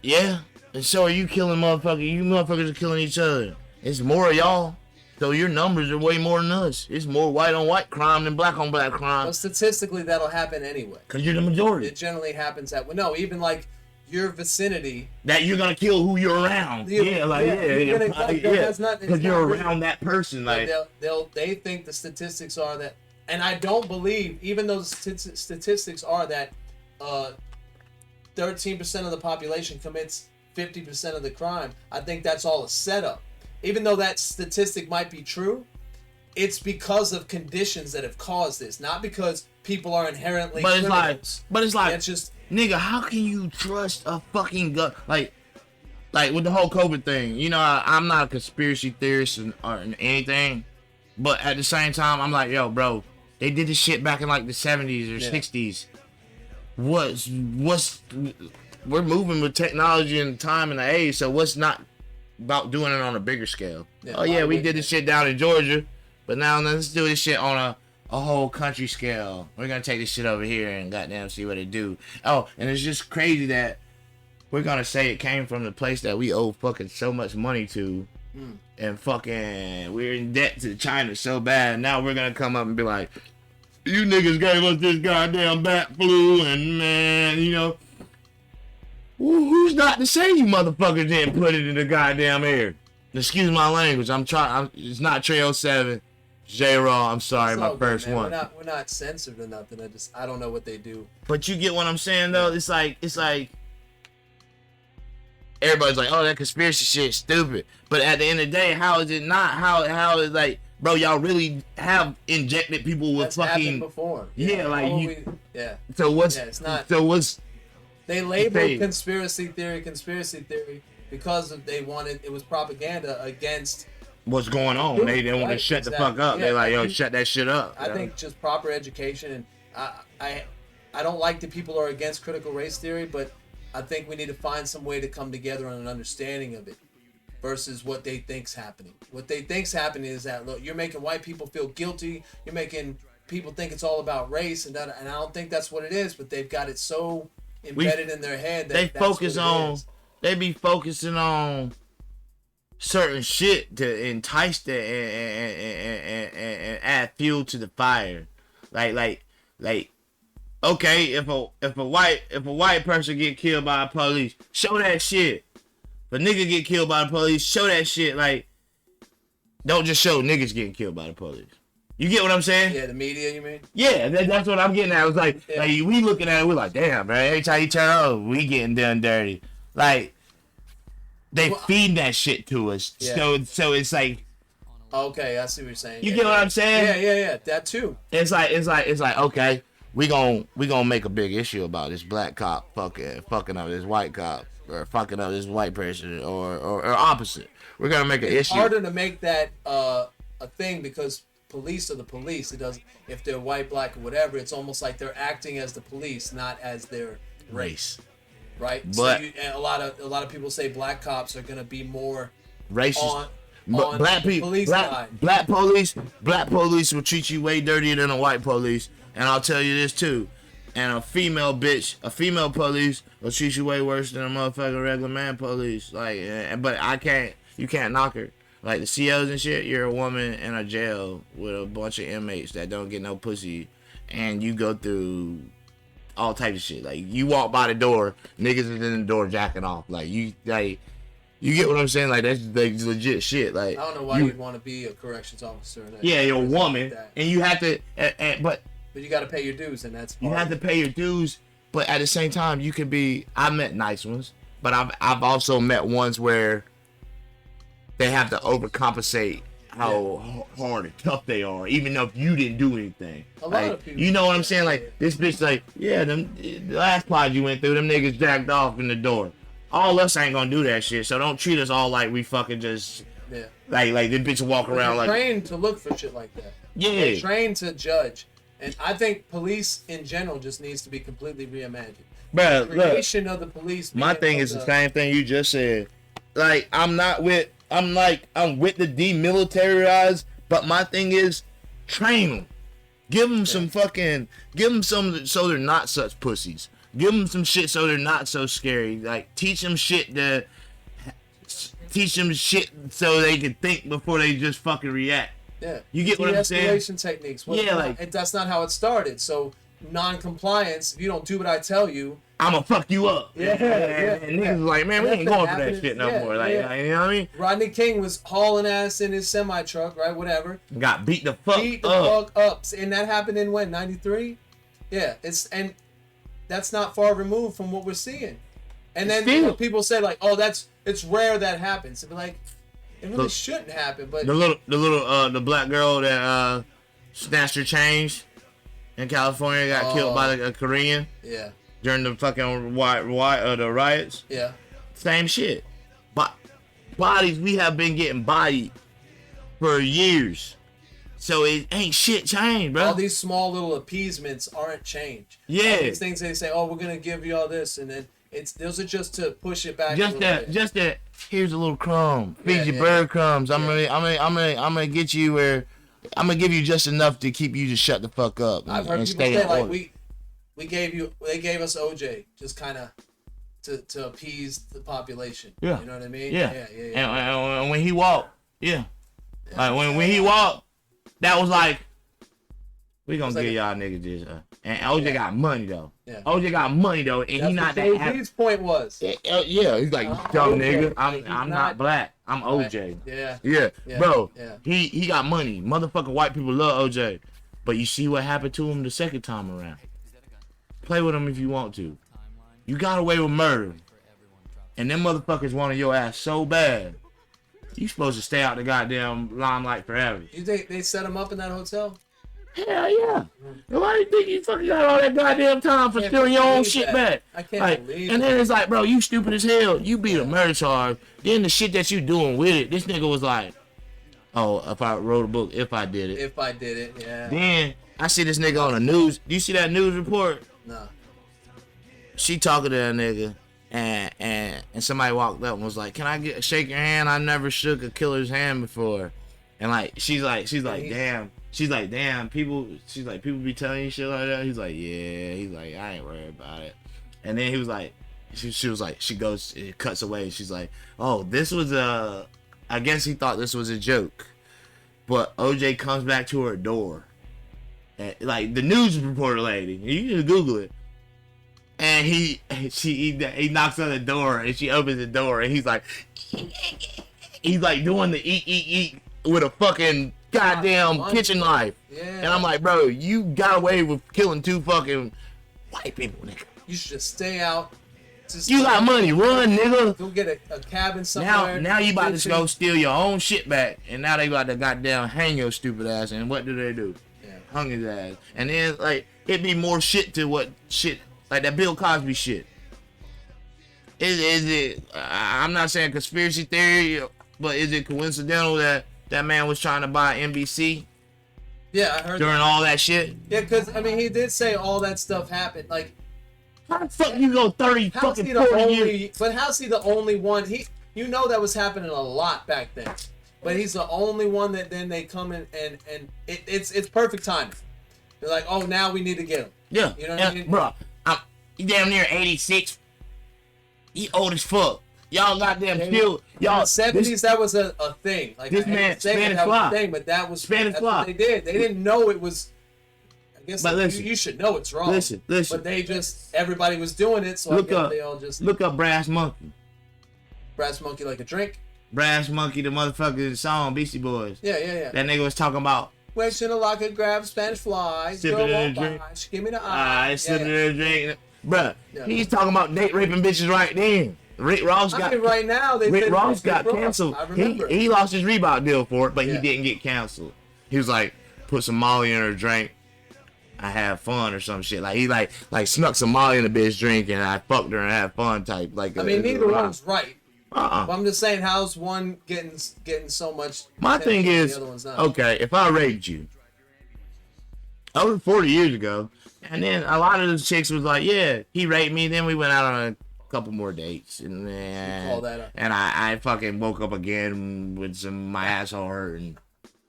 yeah. And so are you killing motherfuckers? You motherfuckers are killing each other. It's more of y'all. So your numbers are way more than us. It's more white on white crime than black on black crime. Well, statistically, that'll happen anyway. Cause you're the majority. It generally happens even like your vicinity. That you're gonna kill who you're around. Because you're around that person. Like They think the statistics are that, and I don't believe, even though the statistics are that 13% of the population commits 50% of the crime. I think that's all a setup. Even though that statistic might be true, it's because of conditions that have caused this, not because people are inherently criminals. It's like, it's just, nigga, how can you trust a fucking gun? Like with the whole COVID thing, I'm not a conspiracy theorist or anything, but at the same time, I'm like, yo, bro, they did this shit back in like the 70s or 60s. We're moving with technology and time and the age, so what's not about doing it on a bigger scale? We did this shit down in Georgia, but now let's do this shit on a whole country scale. We're gonna take this shit over here and goddamn see what they do. Oh, and it's just crazy that we're gonna say it came from the place that we owe fucking so much money to, and fucking we're in debt to China so bad. Now we're gonna come up and be like, you niggas gave us this goddamn bat flu, and man, who's not to say you motherfuckers didn't put it in the goddamn air? Excuse my language. It's not Tre07. JRaw. I'm sorry, my first one. We're not censored or nothing. I don't know what they do. But you get what I'm saying though. It's like everybody's like, oh, that conspiracy shit's stupid. But at the end of the day, how is it not? How is like, bro, y'all really have injected people with That's fucking happened before. So what's? Yeah, it's not. So what's? They labeled conspiracy theory because it was propaganda against What's going on? They didn't want to shut the fuck up. They're like, yo, shut that shit up. I think just proper education, and I don't like that people are against critical race theory, but I think we need to find some way to come together on an understanding of it versus what they think's happening. What they think's happening is that, look, you're making white people feel guilty. You're making people think it's all about race, and I don't think that's what it is, but they've got it so embedded in their head that they be focusing on certain shit to entice them and add fuel to the fire. Like okay, if a white person get killed by the police, show that shit. If a nigga get killed by the police, show that shit. Like, don't just show niggas getting killed by the police. You get what I'm saying? Yeah, the media, you mean? Yeah, that's what I'm getting at. It was like we looking at it, we're like, damn, bro. Every time you turn on, we getting done dirty. Like, they feed that shit to us. Yeah. So it's like, okay, I see what you're saying. You get what I'm saying? Yeah. That too. It's like okay, we gonna make a big issue about this black cop fucking up this white cop or fucking up this white person or opposite. We're gonna make an issue. It's harder to make that a thing because police are the police. It doesn't, if they're white, black, or whatever, it's almost like they're acting as the police, not as their race, right? But so and a lot of people say black cops are gonna be more racist. on Black people, police side. black police will treat you way dirtier than a white police, and I'll tell you this too. And a female police will treat you way worse than a motherfucking regular man police. Like, but you can't knock her. Like the COs and shit, you're a woman in a jail with a bunch of inmates that don't get no pussy, and you go through all types of shit. Like you walk by the door, niggas is in the door jacking off. You get what I'm saying? Like that's like legit shit. Like I don't know why you'd want to be a corrections officer. Yeah, you're a woman, like and you have to, but you got to pay your dues, and that's you have to pay your dues. But at the same time, you can be. I met nice ones, but I've also met ones where they have to overcompensate how hard and tough they are, even though if you didn't do anything. A lot of people. You know what I'm saying? Like this bitch, like the last pod you went through, them niggas jacked off in the door. All us ain't gonna do that shit, so don't treat us all like we fucking just like this bitch walk around like trained to look for shit like that. Yeah, they're trained to judge, and I think police in general just needs to be completely reimagined. Bro, the creation of the police. My thing is the same thing you just said. Like I'm with the demilitarized, but my thing is train them, give them some so they're not such pussies. Give them some shit so they're not so scary. Like teach them shit so they can think before they just fucking react. Yeah, you get what I'm saying? De-escalation techniques. That's not how it started. So non-compliance. If you don't do what I tell you, I'ma fuck you up. Yeah. And niggas like, man, we ain't going for that shit no more. Like, you know what I mean? Rodney King was hauling ass in his semi truck, right? Whatever. Got beat the fuck up. And that happened in when? 93? Yeah. That's not far removed from what we're seeing. And then people say like, oh, it's rare that happens. And be like, it really shouldn't happen. But the black girl that snatched her change in California got killed by a Korean. Yeah. During the fucking the riots. Yeah. Same shit. But bodies, we have been getting bodied for years. So it ain't shit changed, bro. All these small little appeasements aren't changed. Yeah. All these things they say, oh, we're gonna give you all this, and then those are just to push it back. Just that. Here's a little crumb. Feed your bird crumbs. I'm gonna get you where I'm gonna give you just enough to keep you to shut the fuck up. I've heard people say like they gave us OJ just kind of to appease the population. Yeah. You know what I mean? Yeah. And when he walked, like when he walked, that was like, we gonna give y'all niggas this. And OJ got money though. Yeah. OJ got money though, and that's he not that. His point was. Yeah, he's like, dumb nigga. I'm not black. I'm OJ. Yeah. Bro. Yeah. He got money. Motherfucking white people love OJ, but you see what happened to him the second time around. Play with him if you want to. You got away with murder, and them motherfuckers wanted your ass so bad. You supposed to stay out the goddamn limelight forever. You think they set him up in that hotel? Hell yeah. Why do you think you fucking got all that goddamn time for stealing your own shit back? I can't believe it. And then it's like, bro, you stupid as hell. You beat a murder charge. Then the shit that you doing with it, this nigga was like, oh, if I wrote a book, if I did it, yeah. Then I see this nigga on the news. Do you see that news report? No. She talking to that nigga, and somebody walked up and was like, "Can I shake your hand? I never shook a killer's hand before." And like she's like, damn. She's like, damn. People be telling you shit like that. He's like, yeah. He's like, I ain't worried about it. And then he was like, she was like, she goes, it cuts away. She's like, oh, this was I guess he thought this was a joke, but OJ comes back to her door. like the news reporter lady. You can Google it. And he knocks on the door and she opens the door and he's like doing the eat with a fucking goddamn kitchen knife. Yeah. And I'm like, bro, you got away with killing 2 fucking white people, nigga. You should just stay out. You got money, run, nigga. Go get a cabin somewhere. Now you about to go steal your own shit back, and now they about to goddamn hang your stupid ass. And what do? Yeah. Hung his ass. And then like it'd be more shit to what shit like that Bill Cosby shit. Is it? I'm not saying conspiracy theory, but is it coincidental that that man was trying to buy NBC? Yeah, I heard during all that shit. Yeah, because I mean, he did say all that stuff happened. Like, how the fuck you go 30 fucking 40 years? But how's he the only one? You know that was happening a lot back then. But he's the only one that then they come in and it's perfect timing. They're like, oh, now we need to get him. Yeah, you know what I mean, bro. He damn near 86. He old as fuck. Y'all goddamn killed. Y'all. In the 70s, that was a thing. Like this man, Spanish fly. Thing, but that's fly. What they did. They didn't know it was. I guess but listen, you should know it's wrong. Listen. But they just everybody was doing it, so they all just look up Brass Monkey. Brass Monkey like a drink. Brass Monkey, the motherfucking song, Beastie Boys. Yeah. That nigga was talking about. Wait in a locker, grab Spanish fly. Sipping in a drink. Give me the eye. Sipping in a drink. Bruh, he's talking about date raping bitches right then. Rick Ross got right now. Rick Ross got canceled. I remember. He lost his Reebok deal for it, but he didn't get canceled. He was like, put some Molly in her drink. I have fun or some shit. Like he like snuck some Molly in a bitch drink and I fucked her and had fun type. Like I mean, neither one's right. But I'm just saying, how's one getting so much? My thing is, okay, if I raped you over 40 years ago, and then a lot of the chicks was like, yeah, he raped me. Then we went out on a couple more dates, and I fucking woke up again with my asshole hurting.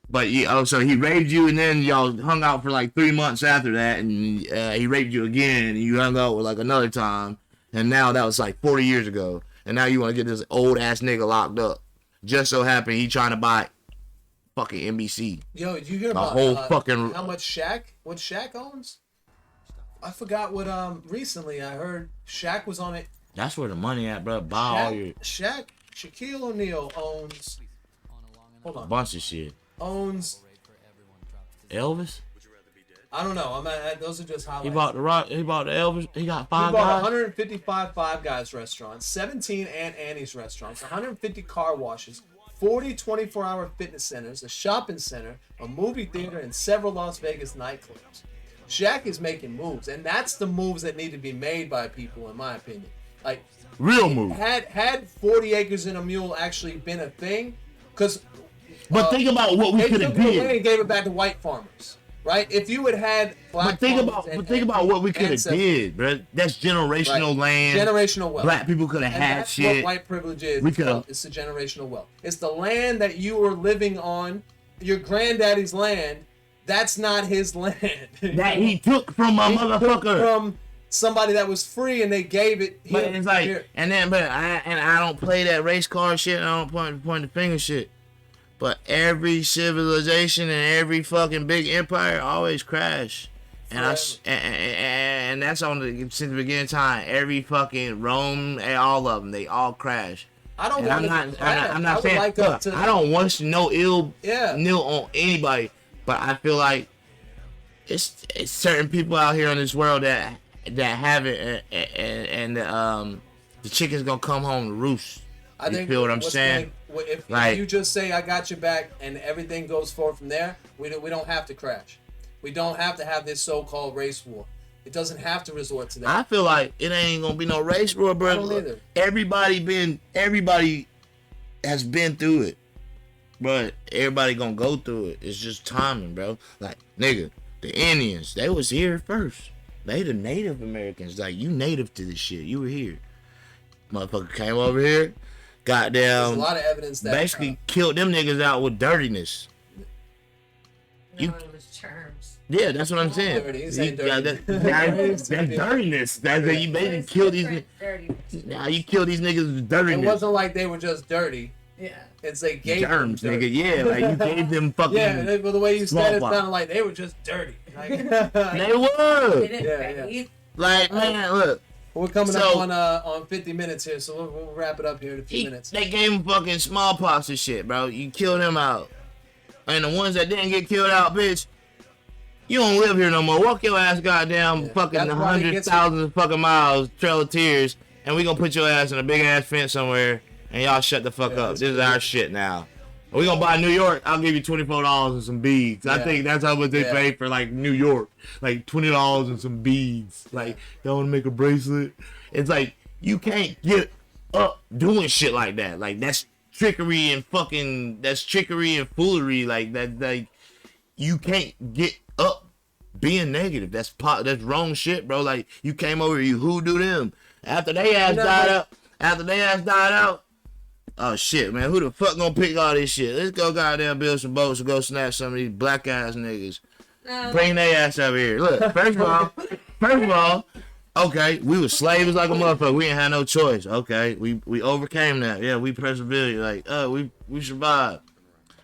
But so he raped you, and then y'all hung out for like 3 months after that, and he raped you again, and you hung out with like another time, and now that was like 40 years ago, and now you want to get this old ass nigga locked up. Just so happened he trying to buy fucking NBC. Yo, did you hear about whole fucking how much what Shaq owns? I forgot what recently I heard Shaq was on it. That's where the money at, bro. Buy all your Shaquille O'Neal owns a bunch of shit. Owns Elvis? I don't know. Those are just highlights. He bought the Rock. He bought the Elvis. He got Five Guys. He bought Guys. 155 Five Guys restaurants, 17 Aunt Annie's restaurants, 150 car washes, 40 24-hour fitness centers, a shopping center, a movie theater, and several Las Vegas nightclubs. Shaq is making moves, and that's the moves that need to be made by people, in my opinion. Like real moves. Had 40 acres and a mule actually been a thing, because. But think about what we could have did. They gave it back to white farmers, right? If you had black But think about what we could have did, bro. That's generational land. Generational wealth. Black people could have had that's shit. What white privilege is. We could have. It's the generational wealth. It's the land that you were living on, your granddaddy's land. That's not his land. That he took from a motherfucker. From somebody that was free, and they gave it. But it's like, I don't play that race car shit. I don't point the finger shit. But every civilization and every fucking big empire always crash. And and that's since the beginning of time. Every fucking Rome, all of them, they all crash. I don't. I'm not saying. I don't want no ill on anybody. But I feel like it's certain people out here in this world that have it, and the chicken's gonna come home to roost. You feel what I'm saying? If you just say I got your back and everything goes forward from there, we don't have to crash. We don't have to have this so-called race war. It doesn't have to resort to that. I feel like it ain't gonna be no race war, bro. I don't either. Everybody has been through it, but everybody gonna go through it. It's just timing, bro. Like nigga, the Indians, they was here first. They the Native Americans. Like you native to this shit. You were here. Motherfucker came over here. Goddamn. There's a lot of evidence that basically killed them niggas out with dirtiness. No, it was germs. Yeah, that's what I'm saying. That's dirtiness. That's that you basically kill these niggas. Now you kill these niggas with dirtiness. It wasn't like they were just dirty. Yeah. It's like gave germs, them nigga. Yeah, like you gave them fucking. Yeah, well, the way you said it sounded like they were just dirty. Like, They were. Didn't Yeah, bathe. Like, man, look. we're coming So- up on 50 minutes here, so we'll wrap it up here in a few minutes. They gave him fucking smallpox and shit, bro. You killed him out. And the ones that didn't get killed out, bitch, you don't live here no more. Walk your ass goddamn fucking that's why they hundreds, get thousands of fucking miles, Trail of Tears, and we gonna put your ass in a big ass fence somewhere, and y'all shut the fuck up. This is our shit now. We gonna buy New York. I'll give you $24 and some beads. I think that's how much they pay for like New York, like $20 and some beads. Like, y'all wanna make a bracelet? It's like you can't get up doing shit like that. Like that's trickery and foolery. Like that. Like you can't get up being negative. That's wrong shit, bro. Like you came over, you hoodoo them after they ass died out. Oh shit, man, who the fuck gonna pick all this shit? Let's go goddamn build some boats and go snatch some of these black ass niggas. Bring their ass over here. Look, first of all, okay, we was slaves like a motherfucker. We ain't had no choice. Okay, we overcame that. Yeah, we persevered. Like, we survived.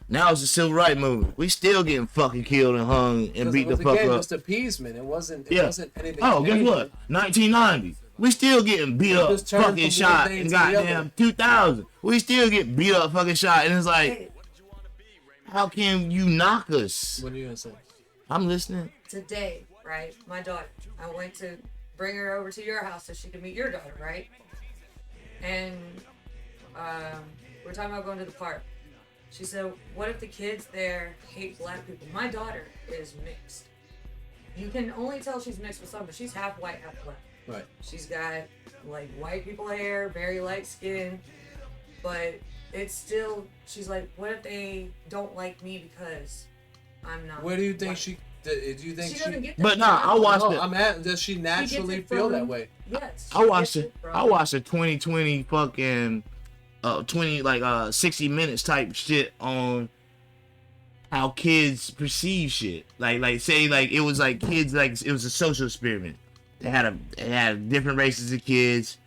Now it's the civil rights movement. We still getting fucking killed and hung and beat the fuck up. Just appeasement. It wasn't anything. Oh, guess what? 1990. We still getting beat up, fucking shot in goddamn 2000. We still get beat up, fucking shot, and it's like, how can you knock us? What are you gonna say? I'm listening. Today, right? My daughter. I went to bring her over to your house so she could meet your daughter, right? And we're talking about going to the park. She said, what if the kids there hate black people? My daughter is mixed. You can only tell she's mixed with some, but she's half white, half black. Right. She's got like white people hair, very light skin, but it's still, she's like, what if they don't like me because I'm not Where do you think white? do you think She doesn't get that. But nah, I watched it. I'm at. Does she naturally feel that way? Yes. I watched it. I watched a 2020 fucking 60 minutes type shit on how kids perceive shit. Like say like it was like kids, like it was a social experiment. They had different races of kids,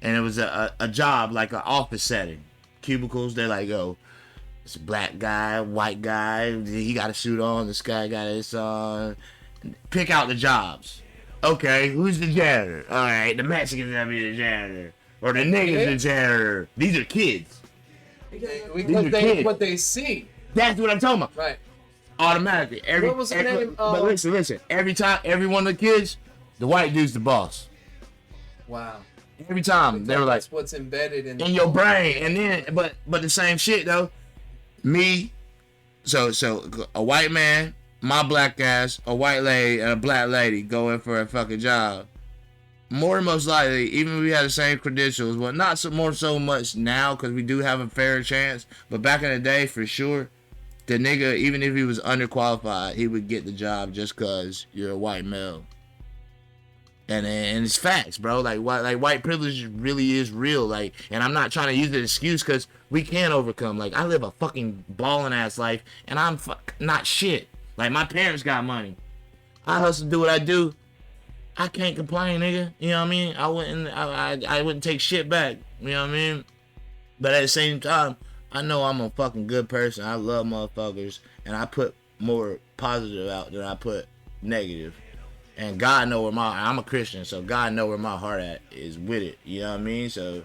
and it was a job, like an office setting, cubicles. They're like, oh, it's a black guy, white guy. He got a suit on. This guy got this on. Pick out the jobs. Okay, who's the janitor? All right, the Mexican's gonna be the janitor, or the nigga's the janitor. These are kids. Because what they see. That's what I'm talking about. Right. Automatically. What was her name? But listen. Every time, every one of the kids, the white dude's the boss. Wow. Every time they were like, that's what's embedded in your brain. And then, but the same shit though. Me, so a white man, my black ass, a white lady, and a black lady go in for a fucking job. More than most likely, even if we had the same credentials, well, not so much now because we do have a fair chance. But back in the day, for sure, the nigga, even if he was underqualified, he would get the job just cause you're a white male. And it's facts, bro. Like white privilege really is real. Like, and I'm not trying to use it as an excuse because we can overcome. Like, I live a fucking balling ass life, and I'm not shit. Like, my parents got money. I hustle, do what I do. I can't complain, nigga. You know what I mean? I wouldn't take shit back. You know what I mean? But at the same time, I know I'm a fucking good person. I love motherfuckers, and I put more positive out than I put negative. And God know where I'm a Christian, so God know where my heart at is with it. You know what I mean? So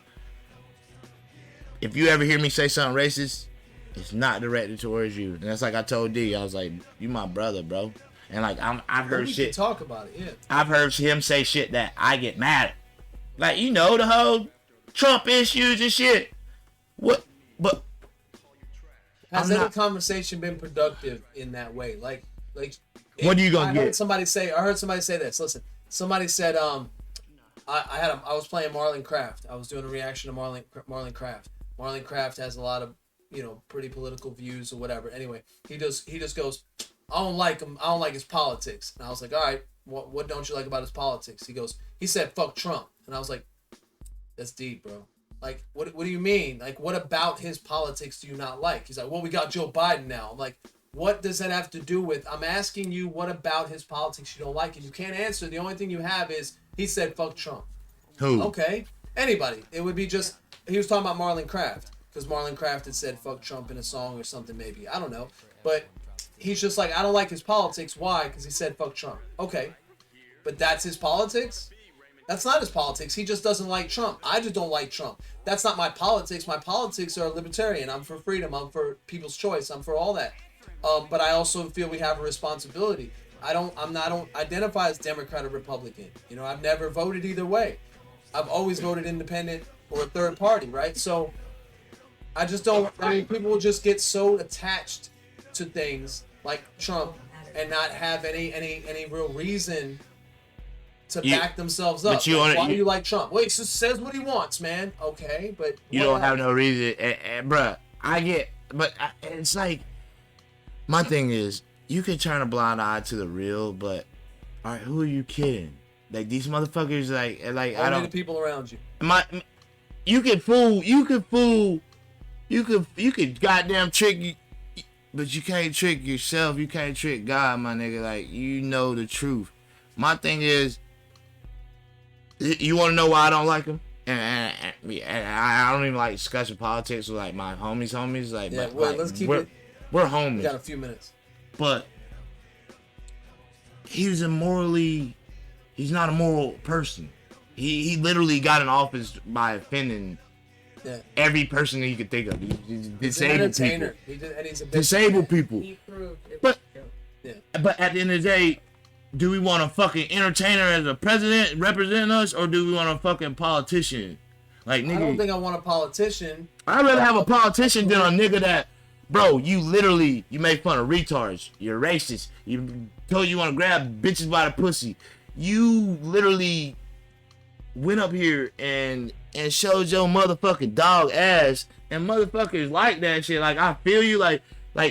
if you ever hear me say something racist, it's not directed towards you. And that's like I told D. I was like, you my brother, bro. And like I've heard shit. Talk about it, yeah. I've heard him say shit that I get mad at. Like, you know, the whole Trump issues and shit. What? But has any conversation been productive in that way? Like. What are you gonna get? I heard somebody say this. Listen, somebody said, I was playing Marlon Craft. I was doing a reaction to Marlon Craft. Marlon Craft has a lot of, pretty political views or whatever. Anyway, he just goes, I don't like him. I don't like his politics. And I was like, all right, what don't you like about his politics? He said, fuck Trump. And I was like, that's deep, bro. Like, what do you mean? Like, what about his politics do you not like? He's like, well, we got Joe Biden now. I'm like, what does that have to do with? I'm asking you, what about his politics you don't like? And you can't answer. The only thing you have is, he said, fuck Trump. Who? Okay. Anybody. It would be just, he was talking about Marlon Craft. Because Marlon Craft had said, fuck Trump in a song or something maybe. I don't know. But he's just like, I don't like his politics. Why? Because he said fuck Trump. Okay, but that's his politics? That's not his politics. He just doesn't like Trump. I just don't like Trump. That's not my politics. My politics are libertarian. I'm for freedom. I'm for people's choice. I'm for all that. But I also feel we have a responsibility. I don't identify as Democrat or Republican. You know, I've never voted either way. I've always voted independent or a third party, right? So I just don't. I mean, people will just get so attached to things like Trump and not have any real reason to back themselves up. But why do you like Trump? Well, he just says what he wants, man. Okay, but you don't have no reason, bruh. It's like, my thing is, you can turn a blind eye to the real, but all right, who are you kidding? Like, these motherfuckers, like only I don't. the people around you. You could goddamn trick, but you can't trick yourself. You can't trick God, my nigga. Like, you know the truth. My thing is, you want to know why I don't like him? And I don't even like discussing politics with like my homies. Like, Yeah, well, let's keep it. We're homies. We got a few minutes. But he's not a moral person. He literally got in office by offending every person that he could think of. He's disabled people. He's a Disabled people. He proved it. But at the end of the day, do we want a fucking entertainer as a president representing us, or do we want a fucking politician? Like, nigga, I don't think I want a politician. I'd rather have a politician than a nigga that, bro, you make fun of retards. You're racist. You told you want to grab bitches by the pussy. You literally went up here and showed your motherfucking dog ass, and motherfuckers like that shit. Like, I feel you. Like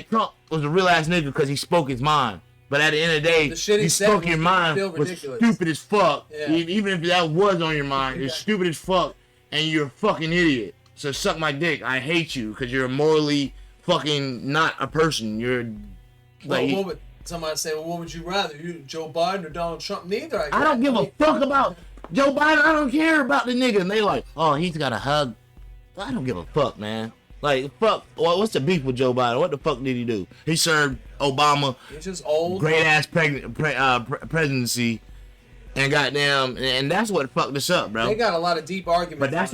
Trump was a real ass nigga because he spoke his mind. But at the end of the day, The shit he you said spoke your was mind still was ridiculous. stupid as fuck. Yeah. Even if that was on your mind, it's stupid as fuck, and you're a fucking idiot. So suck my dick. I hate you because you're morally fucking not a person. You're like, What would somebody say? Well, what would you rather, Joe Biden or Donald Trump? Neither. I don't give a fuck about Joe Biden. I don't care about the nigga. And they like, oh, he's got a hug. I don't give a fuck, man. Like, fuck. What's the beef with Joe Biden? What the fuck did he do? He served Obama. He's just old. Great ass presidency, and goddamn, and that's what fucked us up, bro. They got a lot of deep arguments. But that's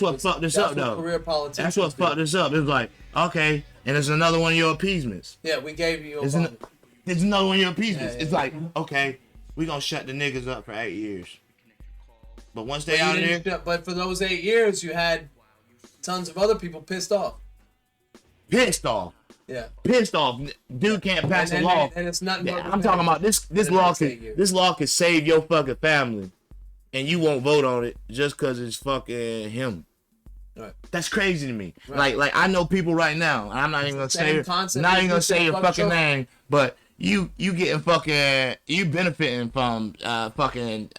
what fucked us up, though. Career politicians. That's what fucked us up. It was like, okay, and it's another one of your appeasements. Yeah, we gave you. It's another one of your appeasements. It's like, okay, we gonna shut the niggas up for 8 years. But once they out of there, but for those 8 years, you had tons of other people pissed off. Pissed off. Yeah. Pissed off. Dude can't pass a law. And it's nothing. I'm talking about this law. This law could save your fucking family, and you won't vote on it just because it's fucking him. Right. That's crazy to me. Right. Like I know people right now, and I'm not even gonna say your fucking name, but you getting fucking, you benefiting from fucking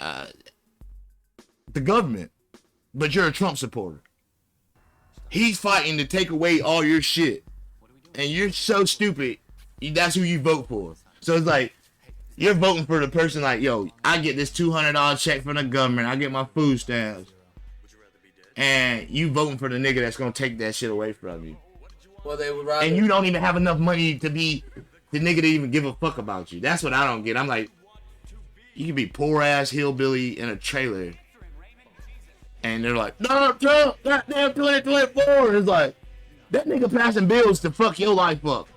the government, but you're a Trump supporter. He's fighting to take away all your shit, and you're so stupid. That's who you vote for. So it's like, you're voting for the person like, yo, I get this $200 check from the government. I get my food stamps. And you voting for the nigga that's going to take that shit away from you. Well, they would rather. And you don't even have enough money to be the nigga to even give a fuck about you. That's what I don't get. I'm like, you can be poor ass hillbilly in a trailer. And they're like, no, Trump, goddamn 2024. And it's like, that nigga passing bills to fuck your life up.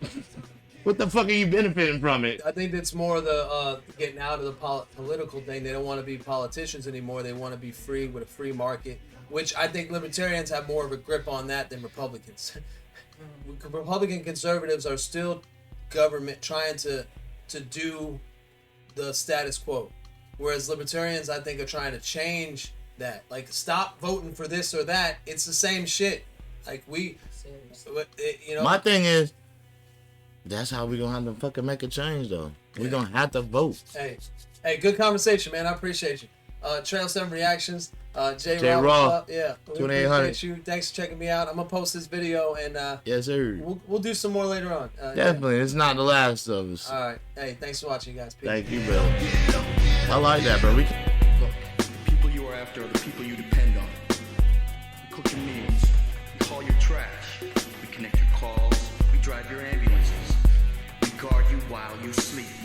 What the fuck are you benefiting from it? I think it's more the getting out of the political thing. They don't want to be politicians anymore. They want to be free with a free market, which I think libertarians have more of a grip on that than Republicans. Republican conservatives are still government trying to do the status quo, whereas libertarians, I think, are trying to change that. Like, stop voting for this or that. It's the same shit. Like, you know. My thing is, that's how we gonna have to fucking make a change, though. We gonna have to vote. Hey, good conversation, man. I appreciate you. Tra07 Reactions, JRaw. Yeah, we 2800. appreciate you. Thanks for checking me out. I'm gonna post this video, and yes, sir. We'll do some more later on. Definitely, it's not the last of us. All right. Hey, thanks for watching, guys. Peace. Thank you, bro. I like that, bro. Look, the people you are after are the people you depend on. We cook your meals, we haul your trash, we connect your calls, we drive your ambulances, we guard you you sleep.